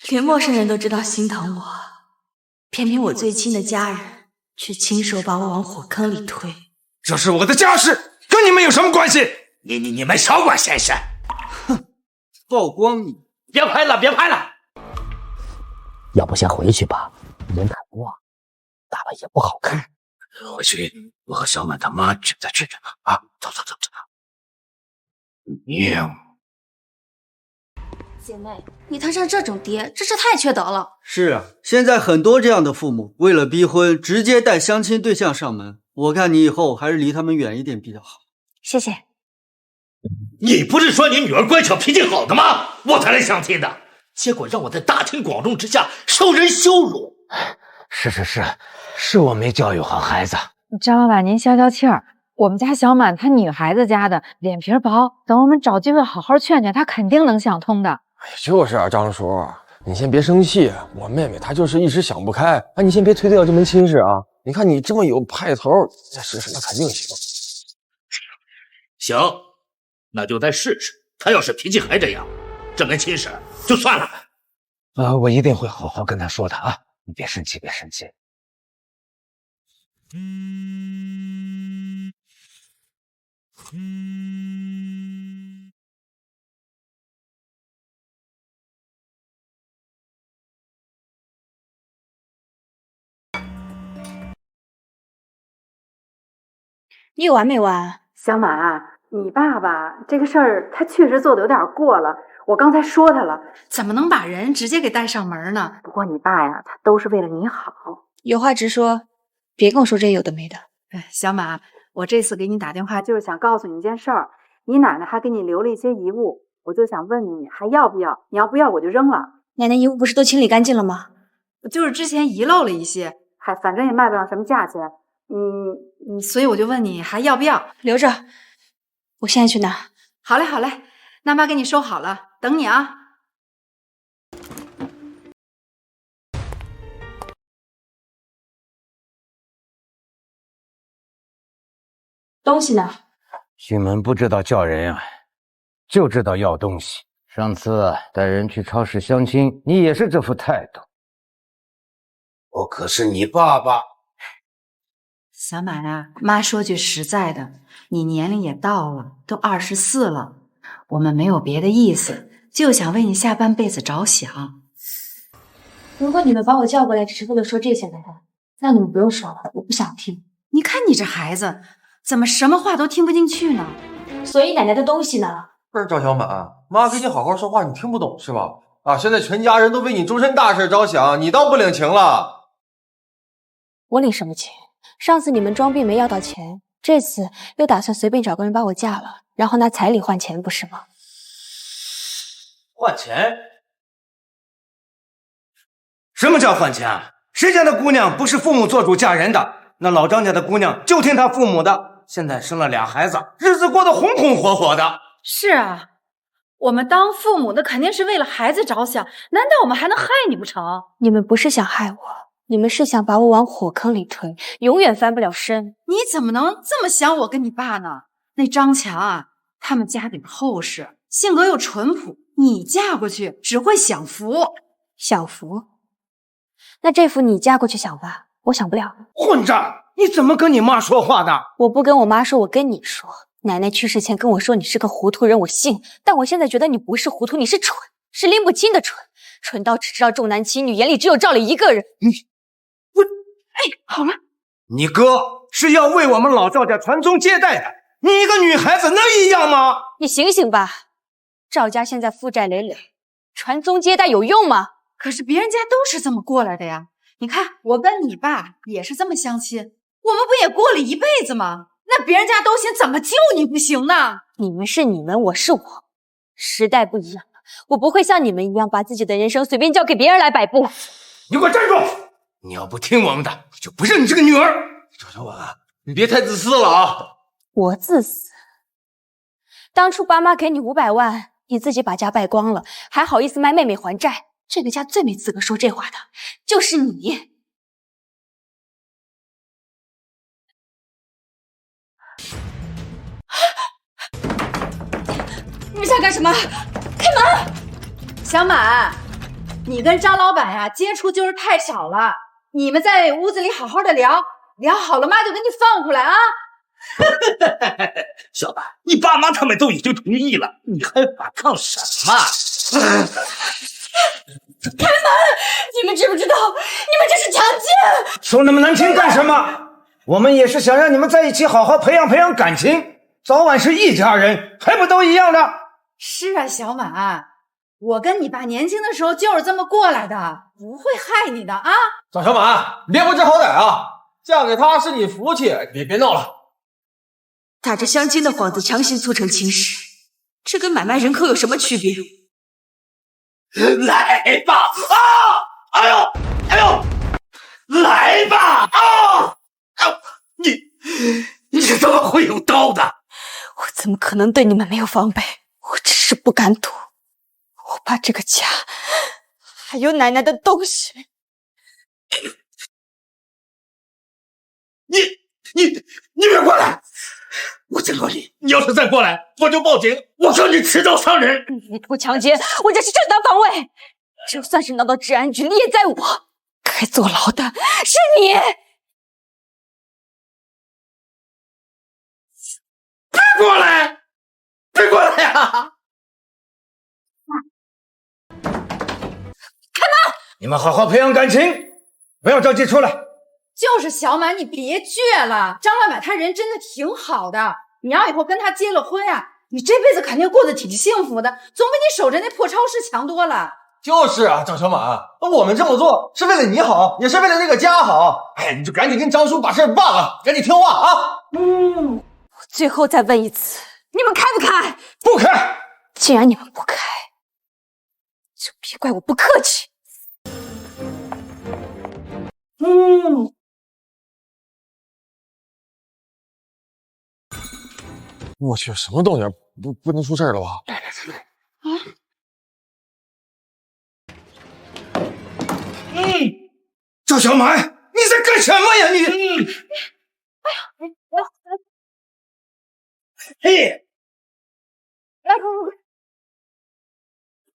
連陌生人都知道心疼我，偏偏我最親的家人卻親手把我往火坑裡推。這是我的家事，跟你們有什麼關係？你們少管閒事。哼，曝光你！別拍了，別拍了！要不先回去吧，人太多，打了也不好看。回去，我和小滿他媽正在吃着呢。啊，走。姐妹，你摊上這種爹，真是太缺德了。是啊，現在很多這樣的父母，為了逼婚，直接帶相親對象上門。我看你以後還是離他們遠一點比較好。謝謝。你不是說你女兒乖巧脾气好的嗎？我才來相親的，結果讓我在大庭廣眾之下受人羞辱。是我沒教育好孩子。張老板，您消消氣兒。我們家小滿她女孩子家的，臉皮薄，等我們找機會好好勸勸，她肯定能想通的。就是啊，張叔，你先別生氣，我妹妹她就是一時想不開，啊，你先別推掉這門親事啊！你看你這麼有派頭，再試試那肯定行。行，那就再試試。他要是脾氣還這樣，這門親事就算了。我一定会好好跟他說的啊！你別生氣，別生氣。你有完没完？小满，你爸爸这个事儿他確實做得有點過了，我剛才說他了，怎麼能把人直接給帶上門呢？不過你爸呀，他都是為了你好。有話直說，別跟我說這有的沒的。小滿，我這次給你打電話就是想告訴你一件事兒，你奶奶還給你留了一些遺物，我就想問你還要不要？你要不要我就扔了。奶奶遺物不是都清理乾淨了嗎？就是之前遺漏了一些，反正也賣不上什麼價錢。所以我就問你還要不要？留着，我現在去拿。好嘞，好嘞，那媽給你收好了，等你啊。東西呢？徐门不知道叫人啊，就知道要東西。上次帶人去超市相親，你也是這副態度。我可是你爸爸。小滿啊，媽說句實在的，你年齡也到了，都24了，我們沒有別的意思，就想為你下半輩子着想。如果你們把我叫過來只是為了說這些的話，那你們不用說了，我不想聽。你看你這孩子，怎麼什麼話都聽不進去呢？所以奶奶的東西呢？不是趙小滿，媽跟你好好說話，你聽不懂是吧？啊，現在全家人都為你終身大事着想，你倒不領情了。我領什麼情？上次你們裝病沒要到錢，這次又打算隨便找個人把我嫁了，然後拿彩禮換錢，不是嗎？換錢？什麼叫換錢？誰家的姑娘不是父母做主嫁人的？那老張家的姑娘就聽他父母的，現在生了倆孩子，日子過得紅紅火火的。是啊，我們當父母的肯定是為了孩子着想，難道我們還能害你不成？你們不是想害我，你們是想把我往火坑裡推，永遠翻不了身。你怎麼能這麼想我跟你爸呢？那張強啊，他們家底厚實，性格又淳樸，你嫁過去只會享福。享福？那這福你嫁過去享吧，我享不了。混賬！你怎麼跟你媽說話的？我不跟我媽說，我跟你說。奶奶去世前跟我說你是個糊塗人，我信。但我現在覺得你不是糊塗，你是蠢，是拎不清的蠢，蠢到只知道重男輕女，眼裡只有趙磊一個人。好了，你哥是要為我們老趙家傳宗接代的，你一個女孩子能一樣嗎？你醒醒吧，趙家現在負債累累，傳宗接代有用嗎？可是別人家都是這麼過來的呀。你看我跟你爸也是這麼相親，我們不也過了一輩子嗎？那別人家都行，怎麼就你不行呢？你們是你們，我是我，時代不一樣了，我不會像你們一樣把自己的人生隨便交給別人來擺布。你給我站住！你要不聽我們的，就不是你這個女兒。趙小婉，你別太自私了啊！我自私？當初爸媽給你500萬，你自己把家敗光了，還好意思賣妹妹還債？這個家最沒資格說這話的就是你。你們想幹什麼？開門！小滿，你跟張老闆呀，接觸就是太少了。你們在屋子裡好好的聊，聊好了媽就給你放出來啊。小滿，你爸媽他們都已經同意了，你還反抗什麼？開門！你們知不知道，你們這是強姦！說那麼難聽幹什麼？我們也是想讓你們在一起好好培養培養感情，早晚是一家人，還不都一樣的？是啊，小滿，我跟你爸年輕的時候就是這麼過來的，不會害你的啊。趙小滿，你別不知好歹啊！嫁給他是你福氣，別鬧了。打着相親的幌子強行促成親事，這跟買賣人口有什麼區別？來吧！啊！哎呦！哎呦！來吧！啊！你怎麼會有刀的？我怎麼可能對你們沒有防備？我只是不敢賭，我把這個家還有奶奶的東西。你别过来！我警告你，你要是再过来，我就报警！我告你持刀伤人！你不强奸，我这是正当防卫。就算是闹到治安局，列在我，该坐牢的是你。别过来！别过来呀！开门！你们好好培养感情，不要着急出来。就是小满，你別倔了。张老板他人真的挺好的，你要以後跟他結了婚啊，你這輩子肯定過得挺幸福的，總比你守着那破超市強多了。就是啊，張小滿，我們這麼做是為了你好，也是為了這個家好。哎，你就趕緊跟張叔把事辦了，趕緊聽話啊！我最後再問一次，你們開不開？不開。既然你們不開，就別怪我不客氣。我去，什麼動靜？不能出事了吧？來，趙小滿，你在幹什麼呀你？嘿，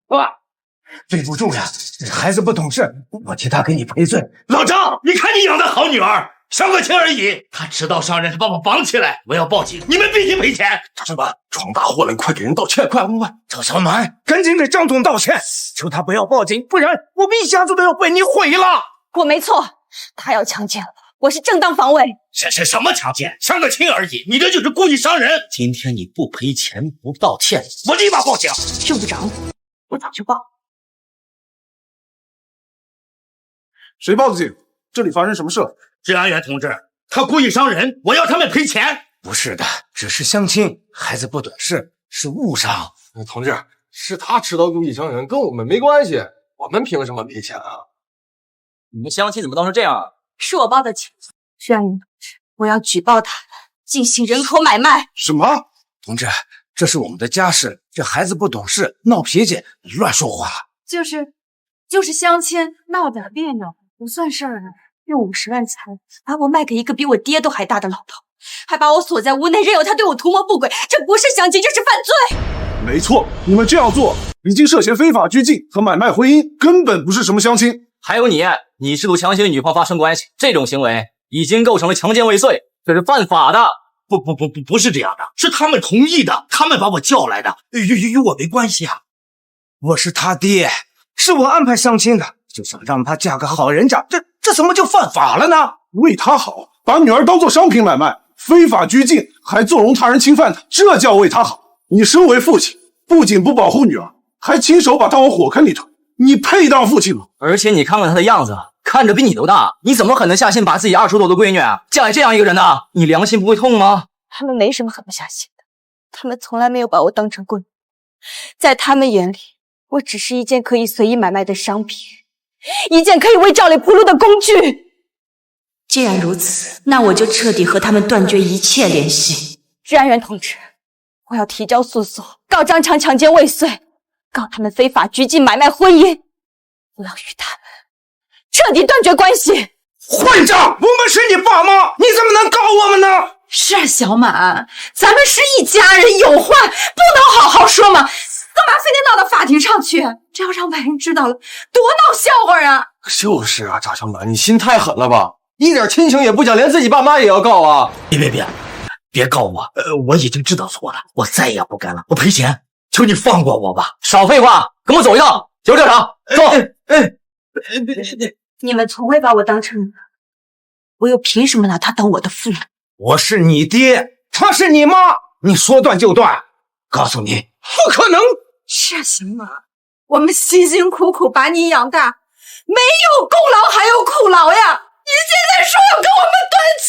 哇，对不住呀，这孩子不懂事，我替他給你賠罪。老張，你看你養的好女兒，傷個情而已，她持刀傷人，把我綁起來，我要報警，你們必須賠錢。張小滿，闖大禍了，你快給人道歉，快！趙小滿，趕緊給張總道歉，求他不要報警，不然我們一家子都要被你毀了。我沒錯，他要強姦了，我是正當防衛。什麼強姦？傷個情而已，你這就是故意傷人。今天你不賠錢不道歉，我立馬報警。用不着，我早就報。誰報的警？這裡發生什麼事了？治安員同志，他故意傷人，我要他們賠錢。不是的，只是相親，孩子不懂事，是誤傷。同志，是他持刀故意傷人，跟我們沒關係，我們憑什麼賠錢啊？你們相親怎麼當成這樣啊？是我報的警，治安員同志，我要舉報他進行人口買賣。什麼？同志，這是我們的家事，這孩子不懂事，鬧脾氣，亂說話。就是相親鬧點別扭，不算事兒啊。用50萬財把我賣給一個比我爹都還大的老頭，還把我鎖在屋內，任由他對我圖謀不軌，這不是相親，這是犯罪。沒錯，你們這樣做已經涉嫌非法拘禁和買賣婚姻，根本不是什麼相親。還有你試圖強行與女方發生關係，這種行為已經構成了強姦未遂，這是犯法的。不是這樣的，是他們同意的，他們把我叫來的，與我沒關係啊。我是他爹，是我安排相親的，就想讓他嫁個好人家，這怎麼就犯法了呢？為他好，把女兒當作商品買賣，非法拘禁，還縱容他人侵犯她，這叫為他好。你身為父親，不僅不保護女兒，還親手把她往火坑裡推，你配當父親嗎？而且你看看他的樣子，看着比你都大，你怎麼可能下心把自己20多的閨女嫁給這樣一個人呢？你良心不會痛嗎？他們沒什麼狠不下心的，他們從來沒有把我當成閨女，在他們眼裡，我只是一件可以隨意買賣的商品，一件可以為趙磊鋪路的工具。既然如此，那我就徹底和他們斷絕一切聯繫。治安員同志，我要提交訴訟，告張強強姦未遂，告他們非法拘禁買賣婚姻，我要與他們徹底斷絕關係。混賬！我們是你爸媽，你怎麼能告我們呢？是啊，小滿，咱們是一家人，有話不能好好說嗎？幹嘛非得鬧到法庭上去？這要讓外人知道了，多鬧笑話啊！就是啊，張小滿，你心太狠了吧？一點親情也不講，連自己爸媽也要告啊！別告我！我已經知道錯了，我再也不幹了，我賠錢，求你放過我吧！少廢話，跟我走一趟，接受調查。走。你們從未把我當成人，我又憑什麼拿他當我的父母？我是你爹，她是你媽，你說斷就斷。告訴你，不可能。是啊，行嗎？我們辛辛苦苦把你養大，沒有功勞還有苦勞呀！你現在說要跟我們斷親，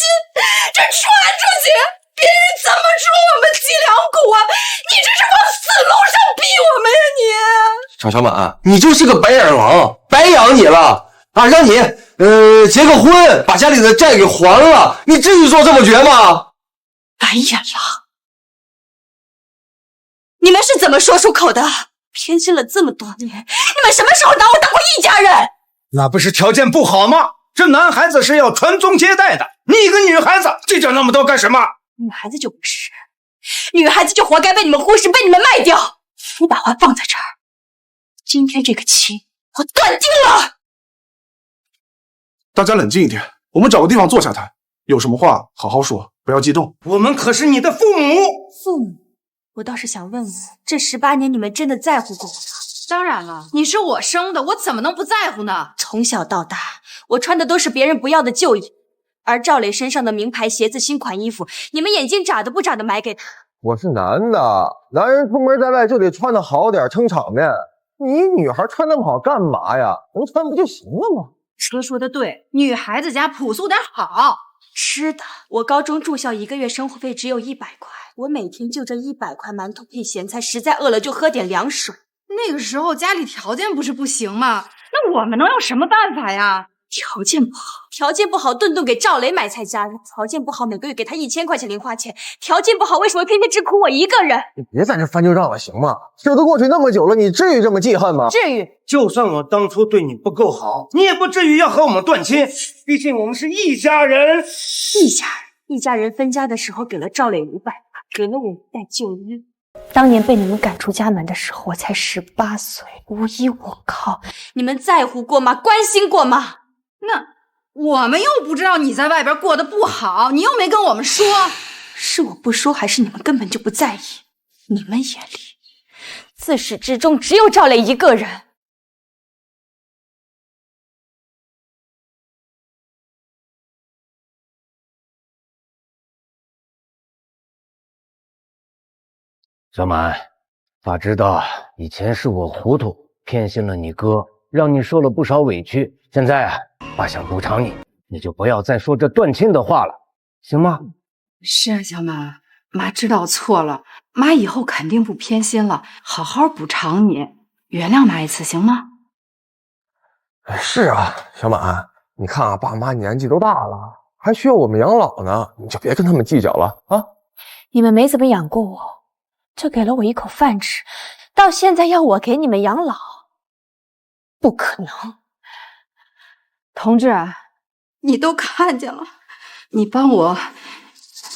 這傳出去，別人怎麼說我們脊梁骨啊？你這是往死路上逼我們呀你！張小滿，你就是個白眼狼，白養你了啊！讓你結個婚，把家裡的債給還了，你至於做這麼絕嗎？白眼狼，你們是怎麼說出口的？偏心了這麼多年，你們什麼時候拿我當過一家人？那不是条件不好嗎？這男孩子是要传宗接代的，你一个女孩子计较那么多幹什麼？女孩子就不是，女孩子就活該被你們忽視，被你們賣掉。你把話放在這兒，今天這個情我斷定了。大家冷靜一點，我們找個地方坐下談，有什麼話好好說，不要激動。我們可是你的父母。父母，我倒是想問問，這18年你們真的在乎過我嗎？當然了，你是我生的，我怎麼能不在乎呢？從小到大，我穿的都是別人不要的舊衣，而趙磊身上的名牌鞋子、新款衣服，你們眼睛眨的不眨的買給他。我是男的，男人出門在外就得穿的好點，撐場面。你女孩穿那麼好幹嘛呀？能穿不就行了嗎？哥說的對，女孩子家樸素點好。是的，我高中住校1個月生活費只有100塊，我每天就這100塊饅頭配鹹菜，實在餓了就喝點涼水。那個時候家裡條件不是不行嗎？那我們能有什麼辦法呀？條件不好，條件不好，頓頓給趙雷買菜加肉；條件不好，每個月給他1000塊錢零花錢；條件不好，為什麼偏偏只苦我一個人？你別在這翻舊賬了，行嗎？這都過去那麼久了，你至於這麼記恨嗎？至於。就算我當初對你不夠好，你也不至於要和我們斷親。畢竟我們是一家人。一家人分家的時候給了趙磊500塊，給了我1袋舊衣。當年被你們趕出家門的時候，我才18歲，無依無靠。你們在乎過嗎？關心過嗎？那我們又不知道你在外邊過得不好，你又沒跟我們說。是我不說，還是你們根本就不在意？你們眼裡自始至終只有趙磊一個人。小满，爸知道以前是我糊涂，偏心了你哥，讓你受了不少委屈。現在啊，爸想補償你，你就不要再說這斷親的話了，行嗎？是啊，小滿，媽知道錯了，媽以後肯定不偏心了，好好補償你，原諒媽一次，行嗎？是啊，小滿，你看啊，爸媽年紀都大了，還需要我們養老呢，你就別跟他們計較了啊。你們沒怎麼養過我，就給了我一口飯吃，到現在要我給你們養老，不可能。同志，你都看見了，你幫我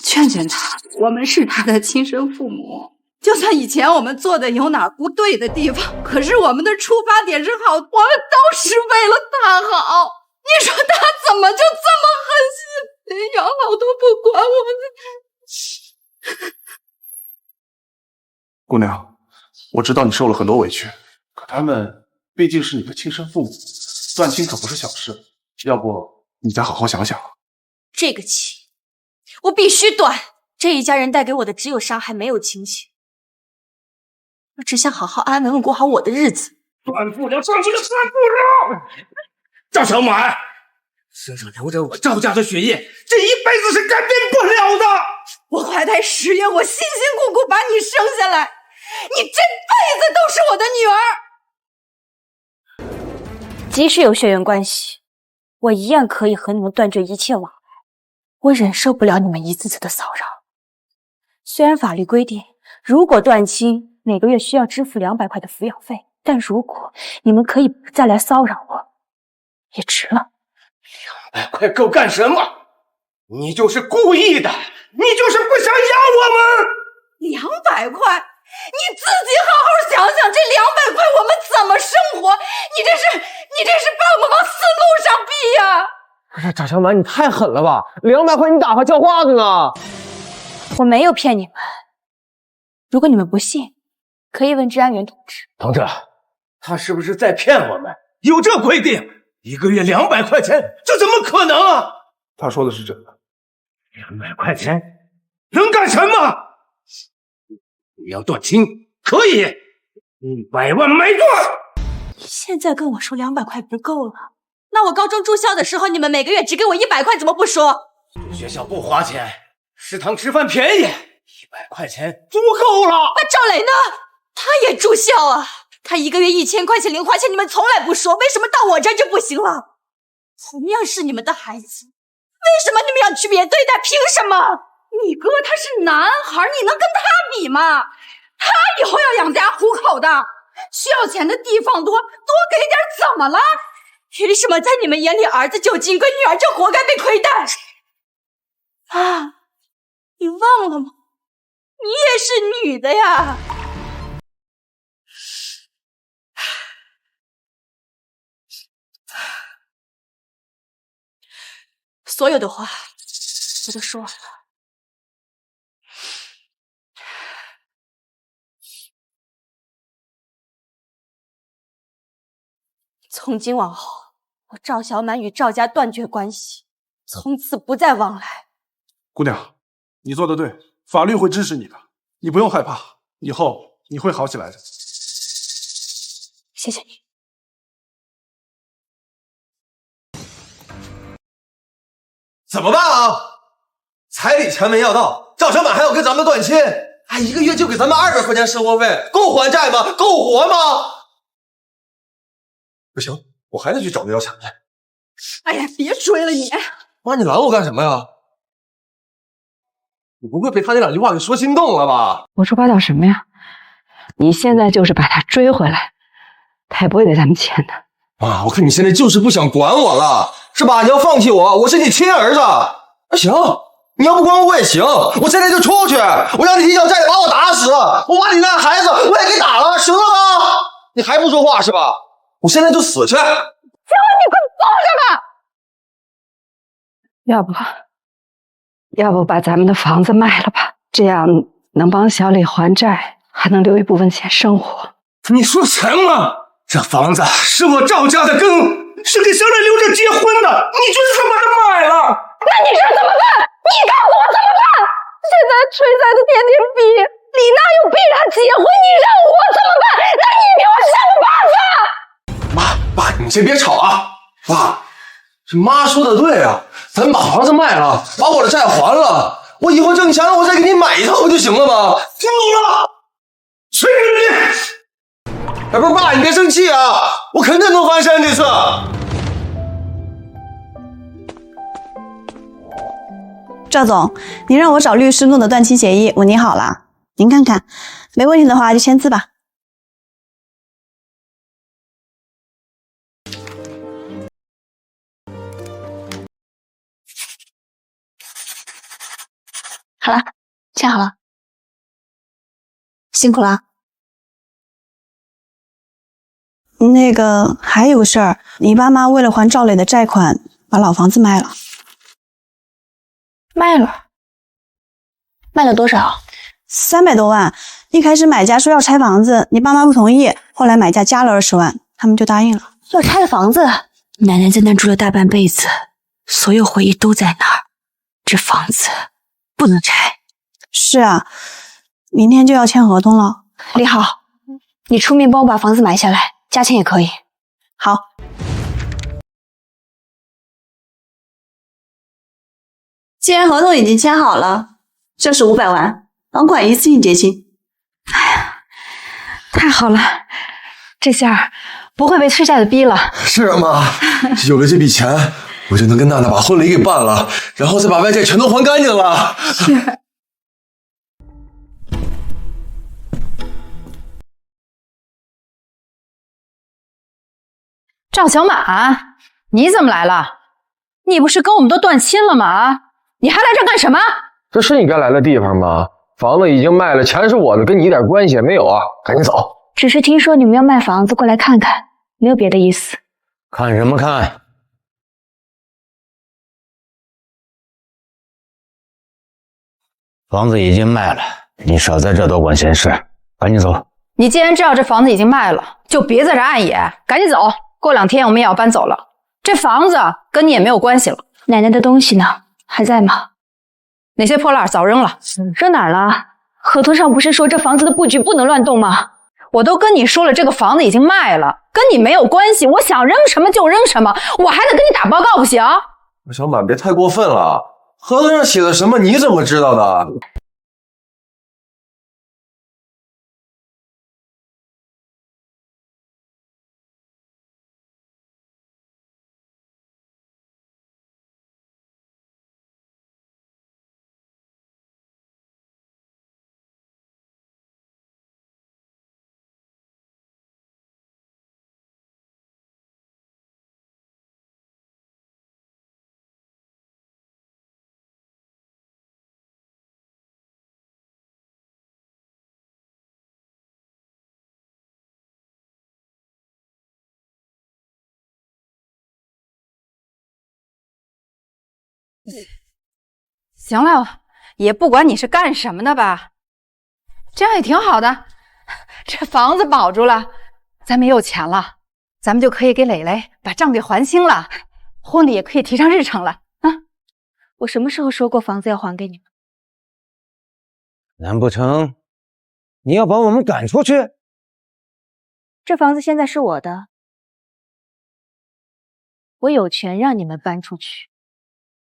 勸勸他，我們是他的親生父母。就算以前我們做的有哪不對的地方，可是我們的出發點是好，我們都是為了他好。你說他怎麼就這麼狠心，連養老都不管我們？姑娘，我知道你受了很多委屈，可他們畢竟是你的親生父母，斷親可不是小事，要不你再好好想想。這個情我必須斷，這一家人帶給我的只有傷害，沒有親情。我只想好好安穩過好我的日子。斷不了，斷不了，斷不了！趙小滿，身上流着我趙家的血液，這一輩子是改變不了的。我懷胎10月，我辛辛苦苦把你生下來，你這輩子都是我的女兒。即使有血緣關係，我一樣可以和你們斷絕一切往來。我忍受不了你們一次次的騷擾。雖然法律規定，如果斷親，每個月需要支付200塊的撫養費，但如果你們可以不再來騷擾我，也值了。200塊夠幹什麼？你就是故意的，你就是不想養我們。200塊，你自己好好想想，這200塊我們怎麼生活？你這是把我們往死路上逼呀！不是翟小滿，你太狠了吧！200塊你打發叫話子呢？我沒有騙你們，如果你們不信，可以問治安員同志。同志，他是不是在騙我們？有這規定，1個月200塊錢，這怎麼可能啊？他說的是真的。200塊錢能幹什麼？你要斷親可以，100萬沒斷。你現在跟我說200塊不夠了，那我高中住校的時候，你們每個月只給我100塊，怎麼不說？住學校不花錢，食堂吃飯便宜，100塊錢足夠了。那趙磊呢？他也住校啊，他1個月1000塊錢零花錢，你們從來不說，為什麼到我這兒就不行了？同樣是你們的孩子，為什麼你們要區別對待？憑什麼？你哥他是男孩，你能跟他比嗎？他以後要養家糊口的，需要钱的地方多，多给点怎么了？凭什么在你们眼里兒子就金貴，女兒就活該被虧待？媽，你忘了嗎？你也是女的呀。所有的話我都說完了。從今往後，我趙小滿與趙家斷絕關係，從此不再往來。姑娘，你做得對，法律會支持你的，你不用害怕，以後你會好起來的。謝謝你。怎麼辦啊？彩禮錢沒要到，趙小滿還要跟咱們斷親，還一個月就給咱們200塊錢生活費，夠還債嗎？夠活嗎？不行，我還得去找那要錢去。哎呀，別追了你！媽，你攔我幹什麼呀？你不會被他那2句話給說心動了吧？胡說八道什麼呀？你現在就是把他追回來，他也不會給咱們錢的。媽，我看你現在就是不想管我了，是吧？你要放棄我，我是你親兒子。那行，你要不管我也行，我現在就出去，我讓你弟叫债把我打死，我把你那孩子我也給打了，行了吗？你還不说話是吧？我現在就死去！小文，你快放下吧！要不把咱們的房子賣了吧？這樣能幫小李還債，還能留一部分錢生活。你說什麼？這房子是我趙家的根，是給小李留着結婚的，你居然說把它賣了？那你說怎麼辦？你告訴我怎麼辦？現在锤仔的天天逼，李娜又逼他結婚，你讓我怎麼辦？那你給我想個辦法！爸，你先別吵啊！爸，這媽說的對啊，咱把房子賣了，把我的債還了，我以後掙錢了，我再給你買一套不就行了嗎？聽了，隨你！哎，不是爸，你別生氣啊，我肯定能翻身這次。趙總，您讓我找律師弄的斷親協議，我擬好了，您看看，沒問題的話就簽字吧。好了，签好了，辛苦了。那個還有個事兒，你爸媽為了還趙磊的債款，把老房子賣了。賣了？賣了多少？300多萬。一開始買家說要拆房子，你爸媽不同意，後來買家加了20萬，他們就答應了。要拆房子？奶奶在那住了大半輩子，所有回憶都在那兒，這房子不能拆。是啊，明天就要簽合同了。李好，你出面幫我把房子買下來，加錢也可以。好。既然合同已經簽好了，這是500萬，房款一次性結清。哎呀，太好了，這下不會被催債的逼了。是啊，媽，有了這筆錢，我就能跟娜娜把婚禮給辦了，然後再把外債全都還乾淨了。是。趙小滿，你怎麼來了？你不是跟我們都斷親了嗎？啊，你還來這幹什麼？這是你該來的地方嗎？房子已經賣了，錢是我的，跟你一點關係也沒有啊！趕緊走。只是聽說你們要賣房子，過來看看，沒有別的意思。看什麼看？房子已經賣了，你少在這多管閒事，趕緊走。你既然知道這房子已經賣了，就別在這礙眼，趕緊走。過2天我們也要搬走了，這房子跟你也沒有關係了。奶奶的東西呢？還在嗎？那些破爛早扔了。扔哪兒了？合同上不是說這房子的布局不能亂動嗎？我都跟你說了，這個房子已經賣了，跟你沒有關係。我想扔什麼就扔什麼，我還得跟你打報告不行？小滿，別太過分了，合同上寫的什麼你怎麼知道的？行了，也不管你是干什么的吧，这样也挺好的。这房子保住了，咱们也有钱了，咱们就可以给磊磊把账给还清了，婚礼也可以提上日程了啊！我什么时候说过房子要还给你们？难不成你要把我们赶出去？这房子现在是我的，我有权让你们搬出去。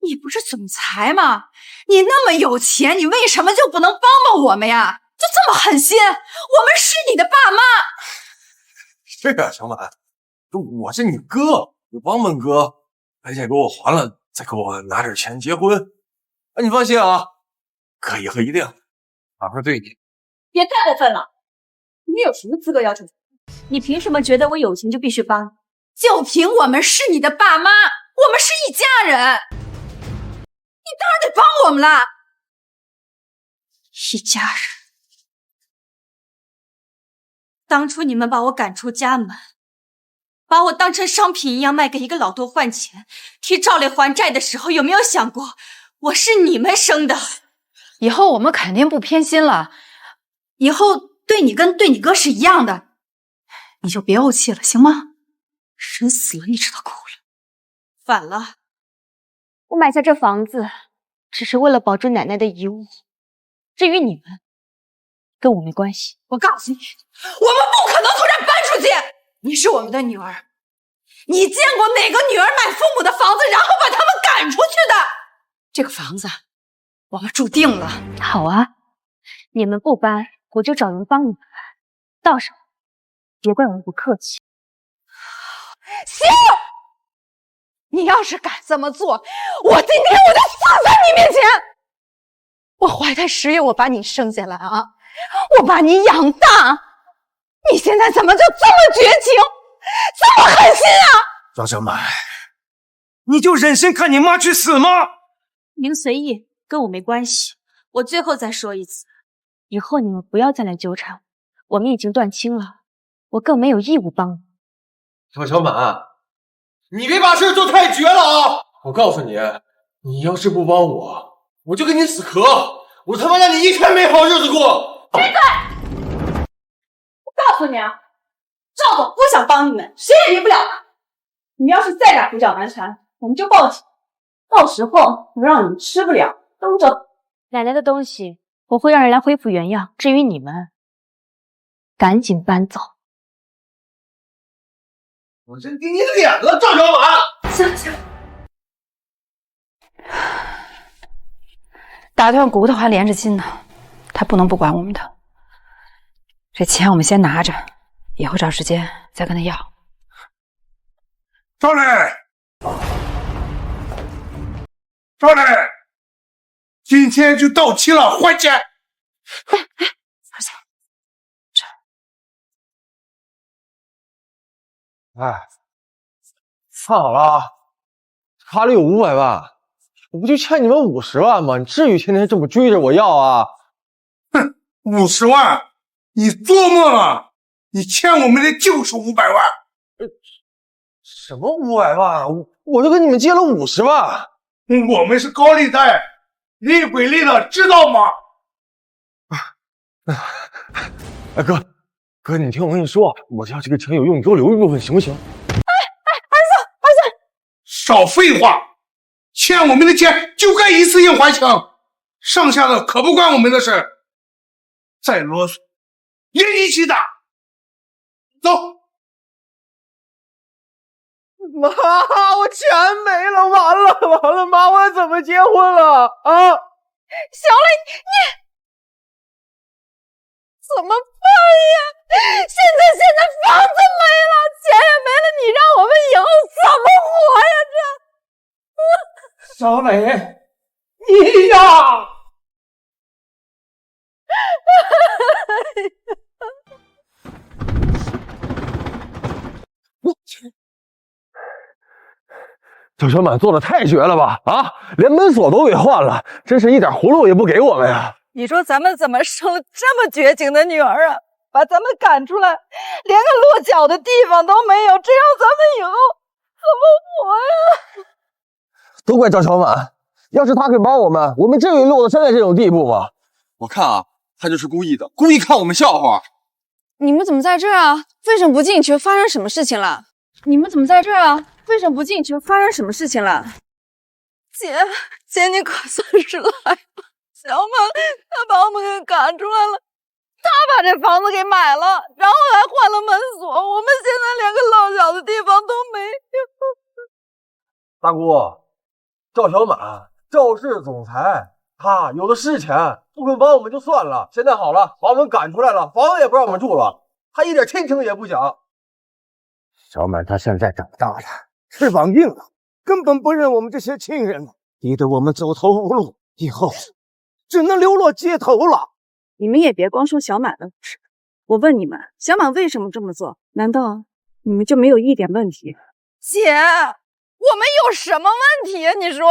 你不是总裁吗？你那么有钱，你为什么就不能帮帮我们呀？就这么狠心？我们是你的爸妈。是啊，小满，我是你哥，你帮帮哥，把钱给我还了，再给我拿点钱结婚。你放心啊，哥以后一定好好对你。别太过分了，你有什么资格要求？你凭什么觉得我有钱就必须帮？就凭我们是你的爸妈，我们是一家人，你当然得帮我们啦。一家人。当初你們把我趕出家門，把我當成商品一樣賣給一個老頭換錢，替趙磊還債的時候，有沒有想過我是你們生的？以後我們肯定不偏心了，以後對你跟對你哥是一樣的，你就別慪氣了，行嗎？人死了你知道哭了，反了。我買下這房子，只是為了保住奶奶的遺物，至於你們，跟我沒關係。我告訴你，我們不可能突然搬出去。你是我們的女兒，你見過哪個女兒買父母的房子，然後把他們趕出去的？這個房子，我們住定了。好啊，你們不搬，我就找人幫你們搬。到時候，別怪我不客氣。行，你要是敢這麼做，我今天我就死在你面前。我懷胎10月，我把你生下來啊。我把你養大，你現在怎麼就這麼絕情，這麼狠心啊？張小滿，你就忍心看你媽去死嗎？您隨意，跟我沒關係。我最後再說一次，以後你們不要再來糾纏，我們已經斷親了，我更沒有義務幫你。張小滿，你別把事做太絕了啊！我告訴你，你要是不幫我，我就跟你死磕，我他媽讓你一天沒好日子過。閉嘴！我告訴你啊，趙總不想幫你們，誰也離不了他。你們要是再敢胡攪蠻纏，我們就報警，到時候能讓你們吃不了兜着。奶奶的東西我會讓人來恢復原樣，至於你們，趕緊搬走。我真給你臉了，趙小滿！行行，打斷骨頭還連着筋呢。他不能不管我們的，這錢我們先拿着，以後找時間再跟他要。趙磊，趙磊，今天就到期了，還錢！哎，算好了，卡裡有500萬，我不就欠你們50萬嗎？你至於天天這麼追着我要啊？哼，50萬，你做夢了！你欠我們的就是500萬。什麼500萬？我就跟你們借了50萬。我們是高利貸，利滾利的，知道嗎？哎，哥，你聽我跟你說，我要這個錢有用，你給我留一部分行不行？兒子，少廢話，欠我們的錢就該一次性還清，剩下的可不關我們的事。再囉嗦，也一起打。走。媽，我錢沒了，完了，媽，我怎麼結婚了啊？小磊，你怎麼辦呀？現在房子沒了，錢也沒了，你讓我們以後怎麼活呀？這。小磊，你呀！我去，赵小滿做的太絕了吧！啊，連門鎖都給換了，真是一點葫蘆也不給我們呀！你說咱們怎麼生了這麼絕情的女兒啊？把咱們趕出來，連個落腳的地方都沒有，這樣咱們以後怎麼活呀？都怪趙小滿，要是他肯幫我們，我們至於落到現在這種地步嗎？我看啊，他就是故意的，故意看我們笑話。你們怎麼在这儿啊？為什麼不進去？發生什麼事情了？你們怎麼在這兒啊？為什麼不進去？發生什麼事情了？姐，你可算是来了。小满他把我們給趕出來了，他把这房子給買了，然後還換了門鎖，我們現在連個落腳的地方都沒有。大姑，趙小滿，趙氏總裁，他有的是錢，不肯幫我們就算了，現在好了，把我們趕出來了，房子也不讓我們住了，他一點親情也不講。小滿他現在長大了，翅膀硬了，根本不認我們這些親人了，逼得我們走投無路，以後只能流落街頭了。你們也別光說小滿的事，我問你们，小滿為什麼這麼做？難道你們就沒有一點問題？姐，我們有什麼問題啊？你說，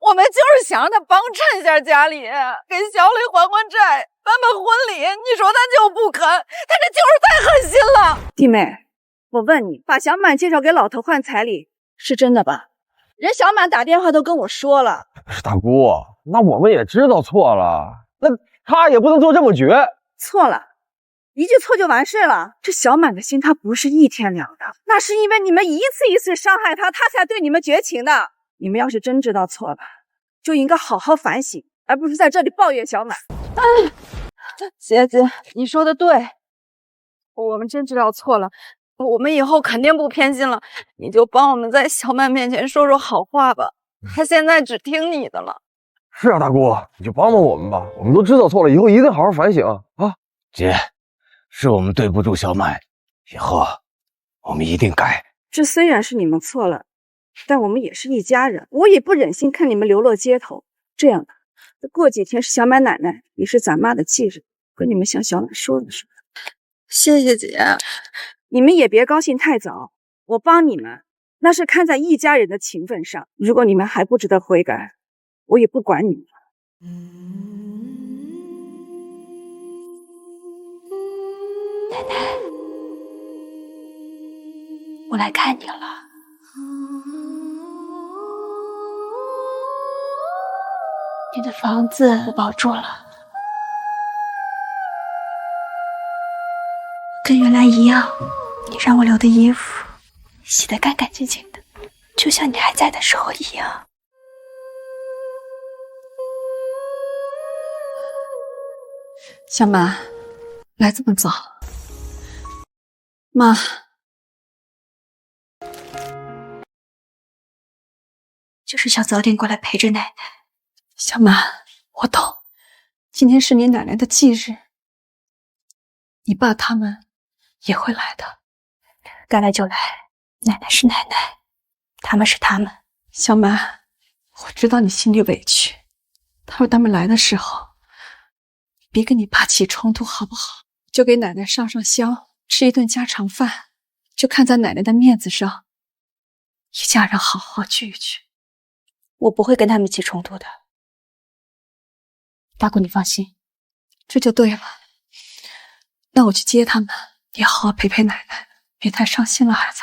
我們就是想讓他幫襯一下家裡，給小李還還債，辦辦婚禮。你說他就不肯，他這就是太狠心了。弟妹，我問你，把小滿介紹給老頭換彩禮是真的吧？人小滿打電話都跟我說了。大姑，那我們也知道錯了，那他也不能做這麼絕。錯了，一句錯就完事了。這小滿的心他不是一天兩的，那是因為你們一次一次傷害他，他才對你們絕情的。你們要是真知道錯了，就應該好好反省，而不是在這裡抱怨小滿。姐，你說的對，我們真知道錯了，我們以後肯定不偏心了。你就幫我們在小滿面前說說好話吧，他現在只聽你的了。是啊，大姑，你就幫幫我們吧，我們都知道錯了，以後一定好好反省啊。姐，是我們對不住小滿，以後我們一定改。這雖然是你們錯了，但我們也是一家人，我也不忍心看你們流落街頭。這樣的，過幾天是小滿奶奶，也是咱媽的忌日，跟你們向小滿說一說。謝謝姐。你們也別高興太早，我幫你們，那是看在一家人的情分上。如果你們還不值得悔改，我也不管你们。奶奶，我來看你了。你的房子我保住了，跟原來一樣。你讓我留的衣服洗得乾乾淨淨的，就像你還在的時候一樣。小滿，來這麼早，媽，就是想早點過來陪着奶奶。小滿，我懂，今天是你奶奶的忌日，你爸他們也會來的。該來就來，奶奶是奶奶，他們是他們。小滿，我知道你心裡委屈，他們來的時候，別跟你爸起衝突好不好？就給奶奶上上香，吃一頓家常飯，就看在奶奶的面子上，一家人好好聚一聚。我不會跟他們起衝突的，大姑你放心。這就對了。那我去接他們，你好好陪陪奶奶，別太傷心了，孩子。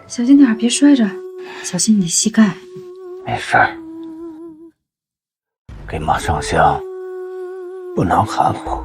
小心點，別摔着，小心你的膝蓋。沒事兒，給媽上香，不能含糊。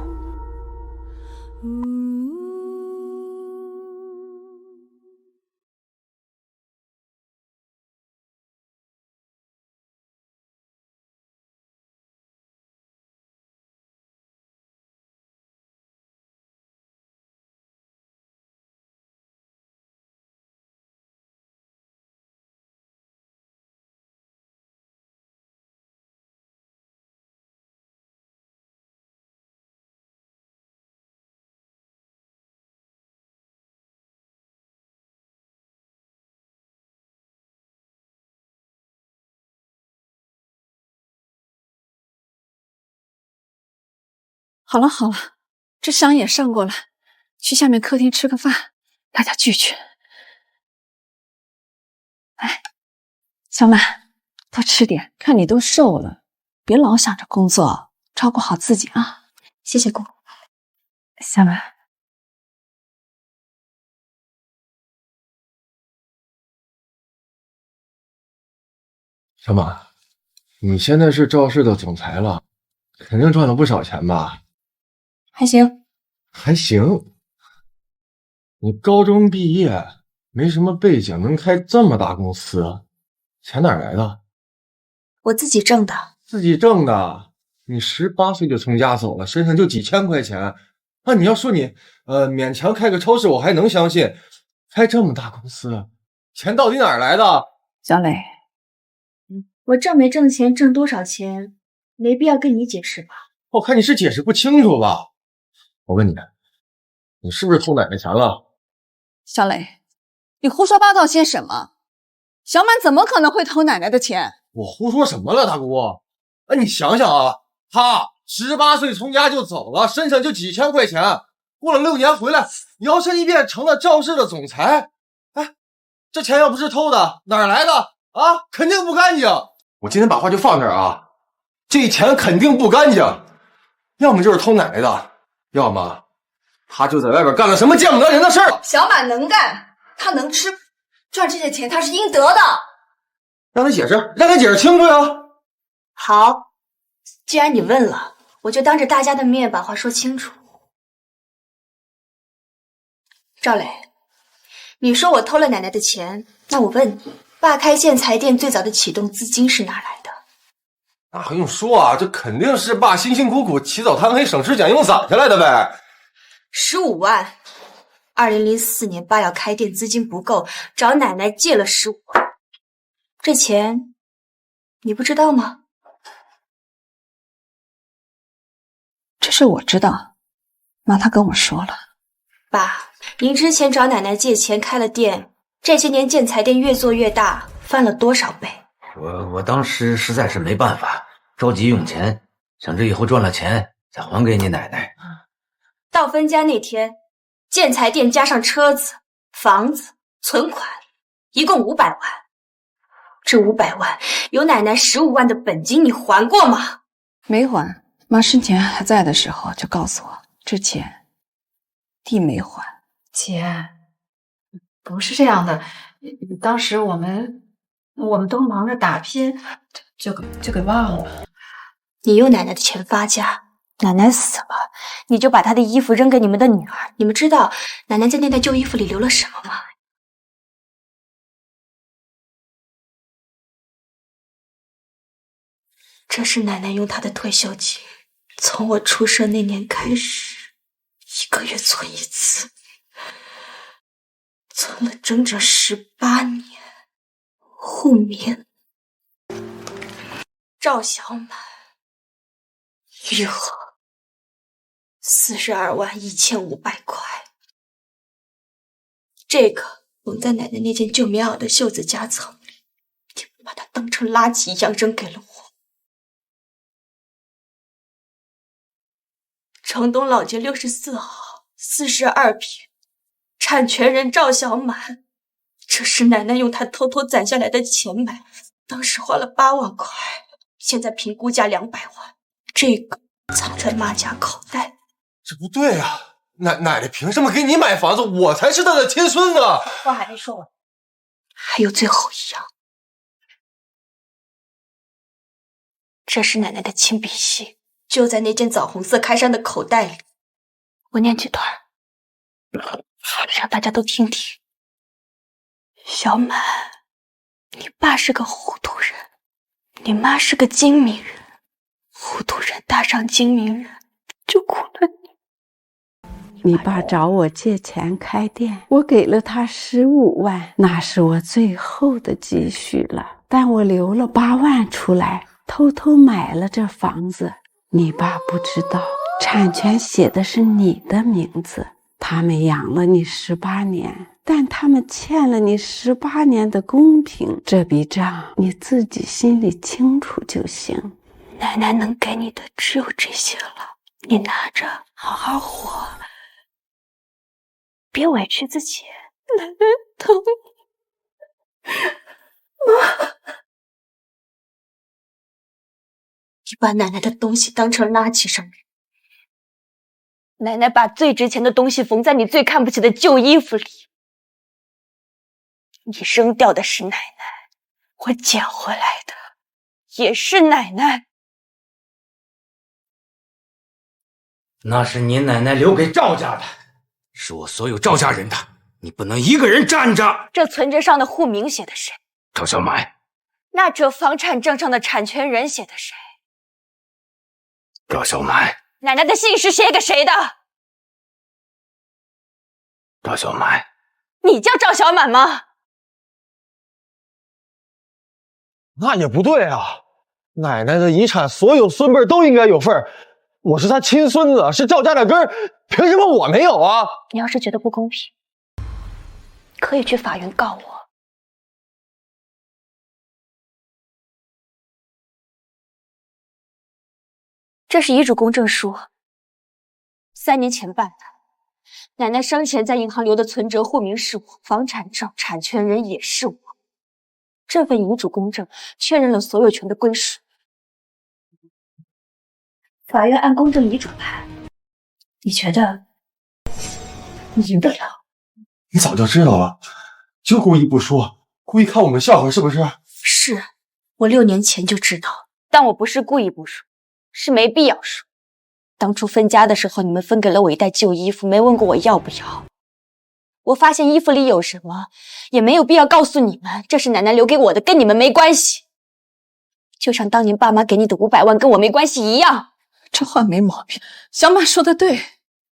好了好了，這香也上過了，去下面客廳吃個飯，大家聚聚。哎，小满，多吃点，看你都瘦了，别老想着工作，照顾好自己啊。谢谢姑姑。小满，小马，你现在是赵氏的总裁了，肯定賺了不少錢吧？還行。還行。你高中畢業，沒什麼背景，能開這麼大公司，錢哪兒來的？我自己掙的。自己掙的？你18歲就從家走了，身上就幾千塊錢。那你要說你勉強開個超市，我還能相信。開這麼大公司，錢到底哪兒來的？小磊，我掙沒掙錢，掙多少錢，沒必要跟你解釋吧？我看你是解釋不清楚吧？我問你，你是不是偷奶奶錢了？小磊，你胡說八道些什麼？小滿怎麼可能會偷奶奶的錢？我胡說什麼了，大姑？你想想啊，他18歲從家就走了，身上就幾千塊錢，過了6年回來，搖身一變成了趙氏的總裁。哎，這錢要不是偷的，哪兒來的啊？肯定不乾淨。我今天把話就放這兒啊，這錢肯定不乾淨，要麼就是偷奶奶的，要麼他就在外邊幹了什麼見不得人的事兒。小滿能幹，他能吃，賺這些錢他是應得的。讓他解釋，讓他解釋清楚呀。好，既然你問了，我就當着大家的面把話說清楚。趙磊，你說我偷了奶奶的錢，那我問你，爸開建材店最早的啟動資金是哪來的？那還用說啊，這肯定是爸辛辛苦苦起早貪黑省吃儉用攢下來的唄。15萬。2004年爸要開店，資金不夠，找奶奶借了15萬。這錢你不知道嗎？這事我知道，媽她跟我說了。爸，您之前找奶奶借錢開了店，這些年建材店越做越大，翻了多少倍？我當時實在是沒辦法，着急用錢，想着以後賺了錢再還給你奶奶。到分家那天，建材店加上車子、房子、存款，一共500萬。這500萬有奶奶15萬的本金，你還過嗎？沒還。媽生前還在的時候就告訴我，這錢弟沒還。姐，不是這樣的，當時我們都忙着打拼，就給忘了。你用奶奶的錢發家，奶奶死了，你就把她的衣服扔給你們的女兒。你們知道奶奶在那袋舊衣服裡留了什麼嗎？這是奶奶用她的退休金，從我出生那年開始，1個月存一次，存了整整18年。後面趙小滿余額42萬1500塊，這個縫在奶奶那件舊棉襖的袖子夾層裡，你們把它當成垃圾一樣扔給了我。城東老街64號42坪，產權人趙小滿，這是奶奶用她偷偷攢下來的錢買，當時花了8萬塊，現在評估價200萬，這個藏在媽家口袋。這不對啊，奶奶憑什麼給你買房子？我才是她的親孫呢。話還沒說完，還有最後一樣，這是奶奶的親筆信，就在那件棗紅色開衫的口袋裡。我念幾段，讓大家都聽聽。小滿，你爸是個糊塗人，你媽是個精明人，糊塗人搭上精明人，就苦了你。你爸找我借錢開店，我給了他15萬，那是我最後的積蓄了。但我留了8萬出來，偷偷買了這房子。你爸不知道，產權寫的是你的名字。他們養了你18年，但他們欠了你18年的公平。這筆賬你自己心裡清楚就行。奶奶能給你的只有這些了，你拿着好好活，別委屈自己。奶奶疼你。媽。你把奶奶的东西当成垃圾上面。奶奶把最值钱的东西缝在你最看不起的旧衣服里，你扔掉的是奶奶，我捡回来的也是奶奶。那是你奶奶留给赵家的，是我所有赵家人的，你不能一个人占着。这存折上的户名写的谁？赵小满。那这房产证上的产权人写的谁？赵小满。奶奶的信是写给谁的？赵小满。你叫赵小满吗？那也不对啊！奶奶的遗产，所有孙辈都应该有份儿。我是他亲孙子，是赵家的根儿，凭什么我没有啊？你要是觉得不公平，可以去法院告我。这是遗嘱公证书，3年前办的。奶奶生前在银行留的存折户名是我，房产证产权人也是我。这份遗嘱公证确認了所有權的歸屬。法院按公證遺囑判，你覺得你贏得了？你早就知道了，就故意不說，故意看我們笑話是不是？是，我6年前就知道，但我不是故意不說，是沒必要說。當初分家的時候，你們分給了我一袋舊衣服，沒問過我要不要。我發現衣服裡有什麼，也沒有必要告訴你們，這是奶奶留給我的，跟你們沒關係。就像當年爸媽給你的500萬跟我沒關係一樣。這話沒毛病，小滿說的對。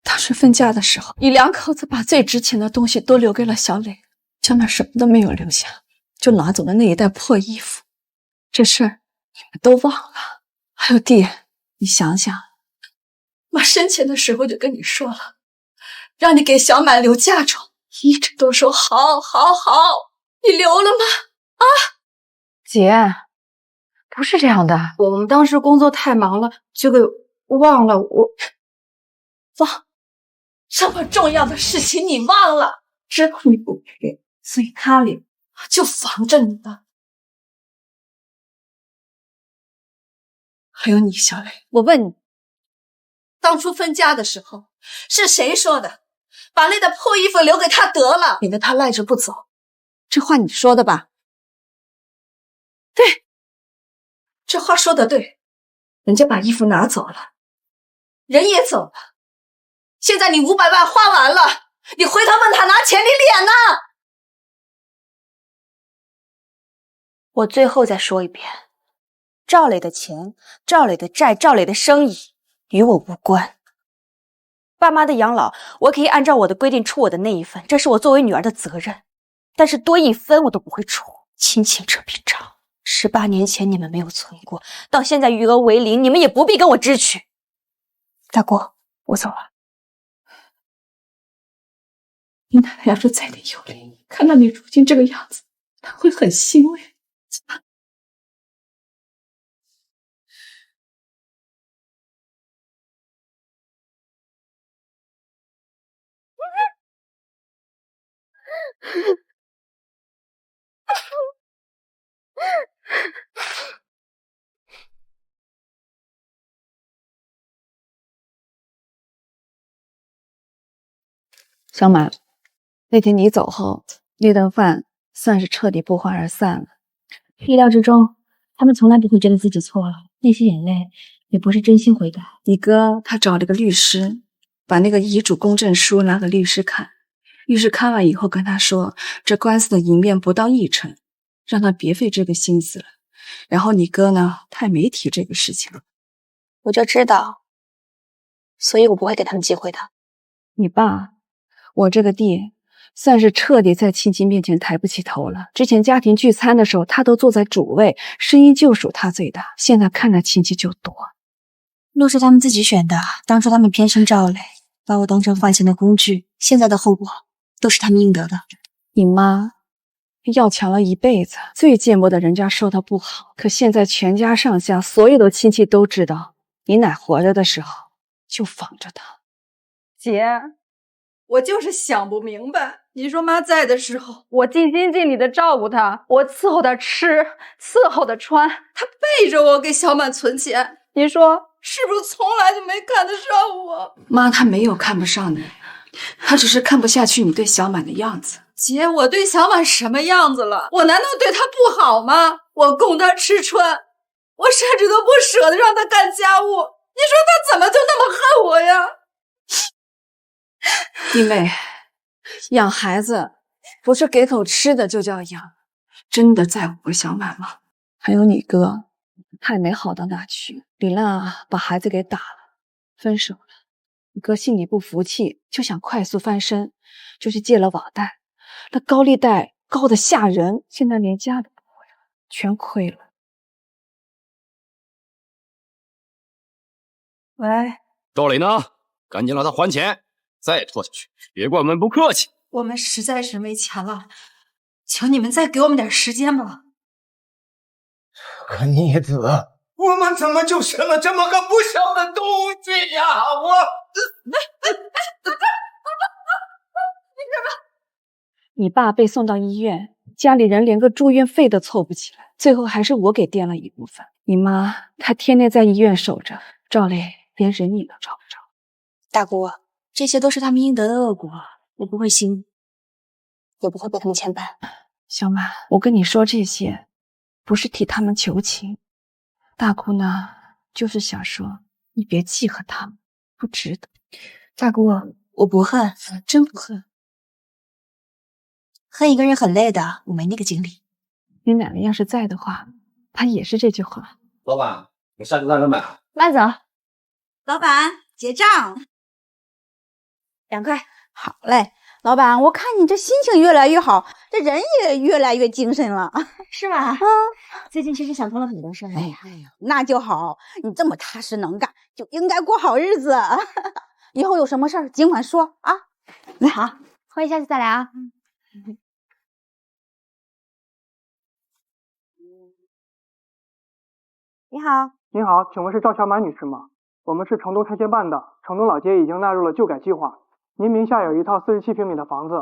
當時分家的時候，你兩口子把最值錢的東西都留給了小磊，小滿什麼都沒有留下，就拿走了那一袋破衣服。這事兒你們都忘了。還有弟，你想想，媽生前的時候就跟你說了，讓你給小滿留嫁妝，一直都說好好好，你留了嗎？啊，姐，不是這樣的，我們當時工作太忙了，就給忘了。忘？這麼重要的事情你忘了？知道你不配，所以他留，就防着你的。還有你，小磊，我問你，當初分家的時候是誰說的？把那袋破衣服留給他得了，免得他賴着不走。這話你說的吧？對，這話說的對。人家把衣服拿走了，人也走了。現在你500萬花完了，你回頭問他拿錢，你臉呢？我最後再說一遍，趙磊的錢、趙磊的債、趙磊的生意與我無關。爸媽的養老，我可以按照我的規定出我的那一份，這是我作為女兒的責任。但是多1分我都不會出。親情這筆賬，18年前你們沒有存過，到現在餘額為零，你們也不必跟我支取。大姑，我走了。你奶奶要是再得有靈，看到你如今這個樣子，她會很欣慰。小滿，那天你走後，那頓飯算是徹底不歡而散了。意料之中，他們從來不會覺得自己錯了，那些眼淚也不是真心悔改。你哥他找了個律師，把那個遺囑公證書拿給律師看，律師看完以後跟他說，這官司的贏面不到1成，讓他別費這個心思了。然後你哥呢，他也沒提這個事情。我就知道，所以我不會給他們機會的。你爸，我這個弟算是徹底在親戚面前抬不起頭了。之前家庭聚餐的時候，他都坐在主位，聲音就屬他最大。現在看着親戚就多。路是他們自己選的，當初他們偏心趙磊，把我當成換錢的工具，現在的後果都是他們應得的。你媽要強了一輩子，最見不得人家說她不好，可現在全家上下所有的親戚都知道，你奶活着的時候就防着她。姐，我就是想不明白，你說媽在的時候，我盡心盡力的照顧她，我伺候她吃，伺候她穿，她背着我給小滿存錢，你说是不是从来就没看得上我？妈，她没有看不上你，她只是看不下去你对小满的样子。姐，我对小满什么样子了？我难道对她不好吗？我供她吃穿，我甚至都不舍得让她干家务。你说她怎么就那么恨我呀？弟妹，养孩子不是给口吃的就叫养，真的在乎过小满吗？还有你哥，他也没好到哪去。李娜把孩子给打了，分手了。你哥心里不服气，就想快速翻身，就去借了网贷。那高利贷高的吓人，现在连家都不回了，全亏了。喂，赵磊呢？赶紧让他还钱，再拖下去，别怪我们不客气。我们实在是没钱了，求你们再给我们点时间吧。可逆子，我们怎么就生了这么个不孝的东西呀？你爸被送到医院，家里人连个住院费都凑不起来，最后还是我给垫了一部分。你妈她天天在医院守着，赵磊连人影都找不着。大姑，这些都是他们应得的恶果，我不会心，也不会被他们牵绊。小满，我跟你说这些，不是替他们求情，大姑呢，就是想说你别记恨他们，不值得。大姑，我不恨，真不恨。恨一个人很累的，我没那个精力。你奶奶要是在的话，她也是这句话。老板，我下酒单人买。慢走。老板结账2块。好嘞，老板，我看你这心情越来越好，这人也越来越精神了，是吗？最近其实想通了很多事儿。哎呀，那就好，你这么踏实能干，就应该过好日子。以后有什么事儿尽管说啊。来，好，欢迎下次再来啊。你好，您好，请问是赵小满女士吗？我们是城东拆迁办的，城东老街已经纳入了旧改计划，您名下有一套47平米的房子，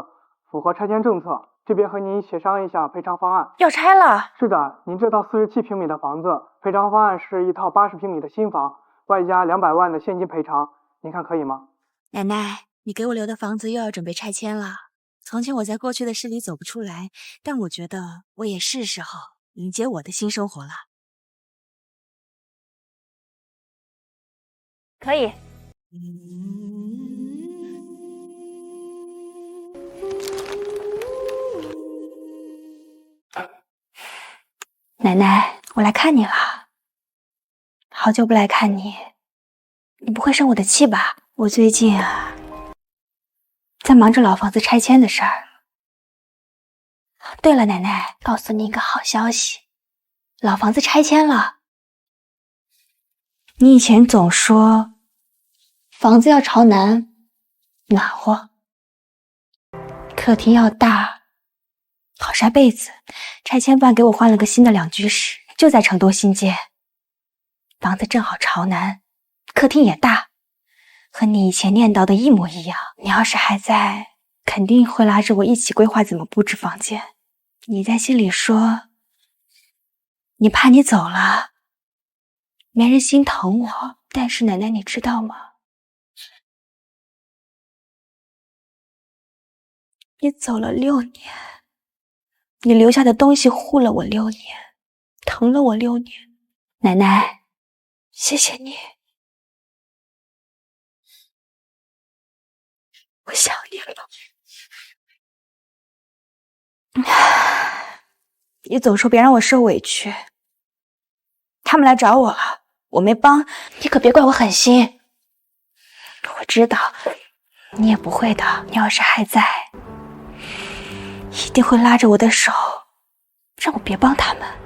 符合拆迁政策，这边和您协商一下赔偿方案。要拆了？是的，您这套47平米的房子，赔偿方案是一套80平米的新房，外加200万的现金賠偿，您看可以吗？奶奶，你给我留的房子又要准备拆迁了。从前我在过去的事里走不出来，但我觉得我也是时候迎接我的新生活了。可以。奶奶，我来看你了。好久不来看你，你不会生我的气吧？我最近啊，在忙着老房子拆迁的事儿。对了，奶奶，告诉你一个好消息，老房子拆迁了。你以前总说房子要朝南，暖和，客厅要大，好晒被子。拆迁办给我换了个新的2居室，就在城东新街。房子正好朝南，客厅也大，和你以前念叨的一模一样。你要是还在，肯定会拉着我一起规划怎么布置房间。你在心里说，你怕你走了，没人心疼我。但是奶奶，你知道吗？你走了6年，你留下的东西护了我6年，疼了我6年。奶奶，謝謝你，我想你了。你总说別讓我受委屈，他們來找我了，我沒幫，你可別怪我狠心。我知道你也不會的，你要是還在，一定會拉着我的手，讓我別幫他們。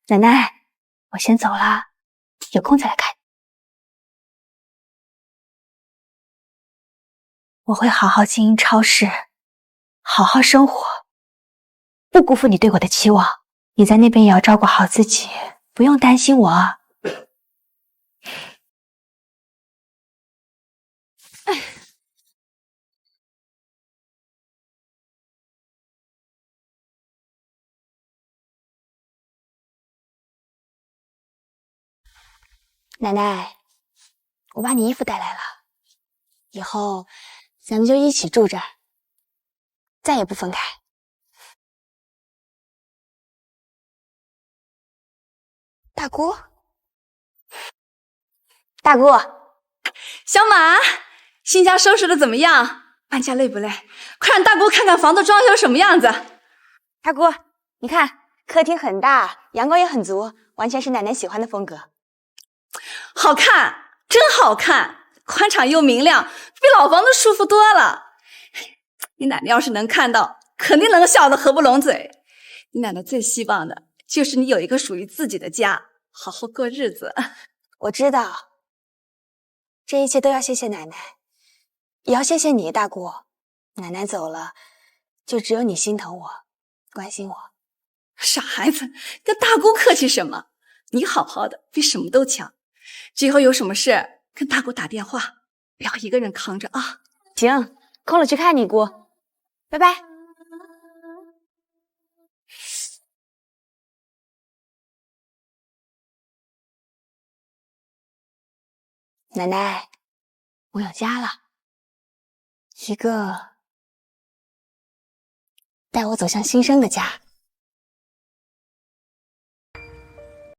奶奶，我先走了，有空再來看你。我會好好經營超市，好好生活，不辜負你對我的期望。你在那邊也要照顧好自己，不用擔心我。奶奶，我把你衣服带来了，以后咱们就一起住这儿，再也不分开。大姑，大姑，小马，新家收拾的怎么样？搬家累不累？快让大姑看看房子装修什么样子。大姑，你看客厅很大，阳光也很足，完全是奶奶喜欢的风格。好看，真好看，宽敞又明亮，比老房子舒服多了。你奶奶要是能看到，肯定能笑得合不拢嘴。你奶奶最希望的就是你有一个属于自己的家，好好过日子。我知道，这一切都要謝謝奶奶，也要謝謝你，大姑。奶奶走了，就只有你心疼我，關心我。傻孩子，跟大姑客氣什麼？你好好的比什麼都強。之後有什麼事跟大姑打電話，不要一個人扛着啊。行，空了去看你姑，拜拜。奶奶，我有家了，一個帶我走向新生的家。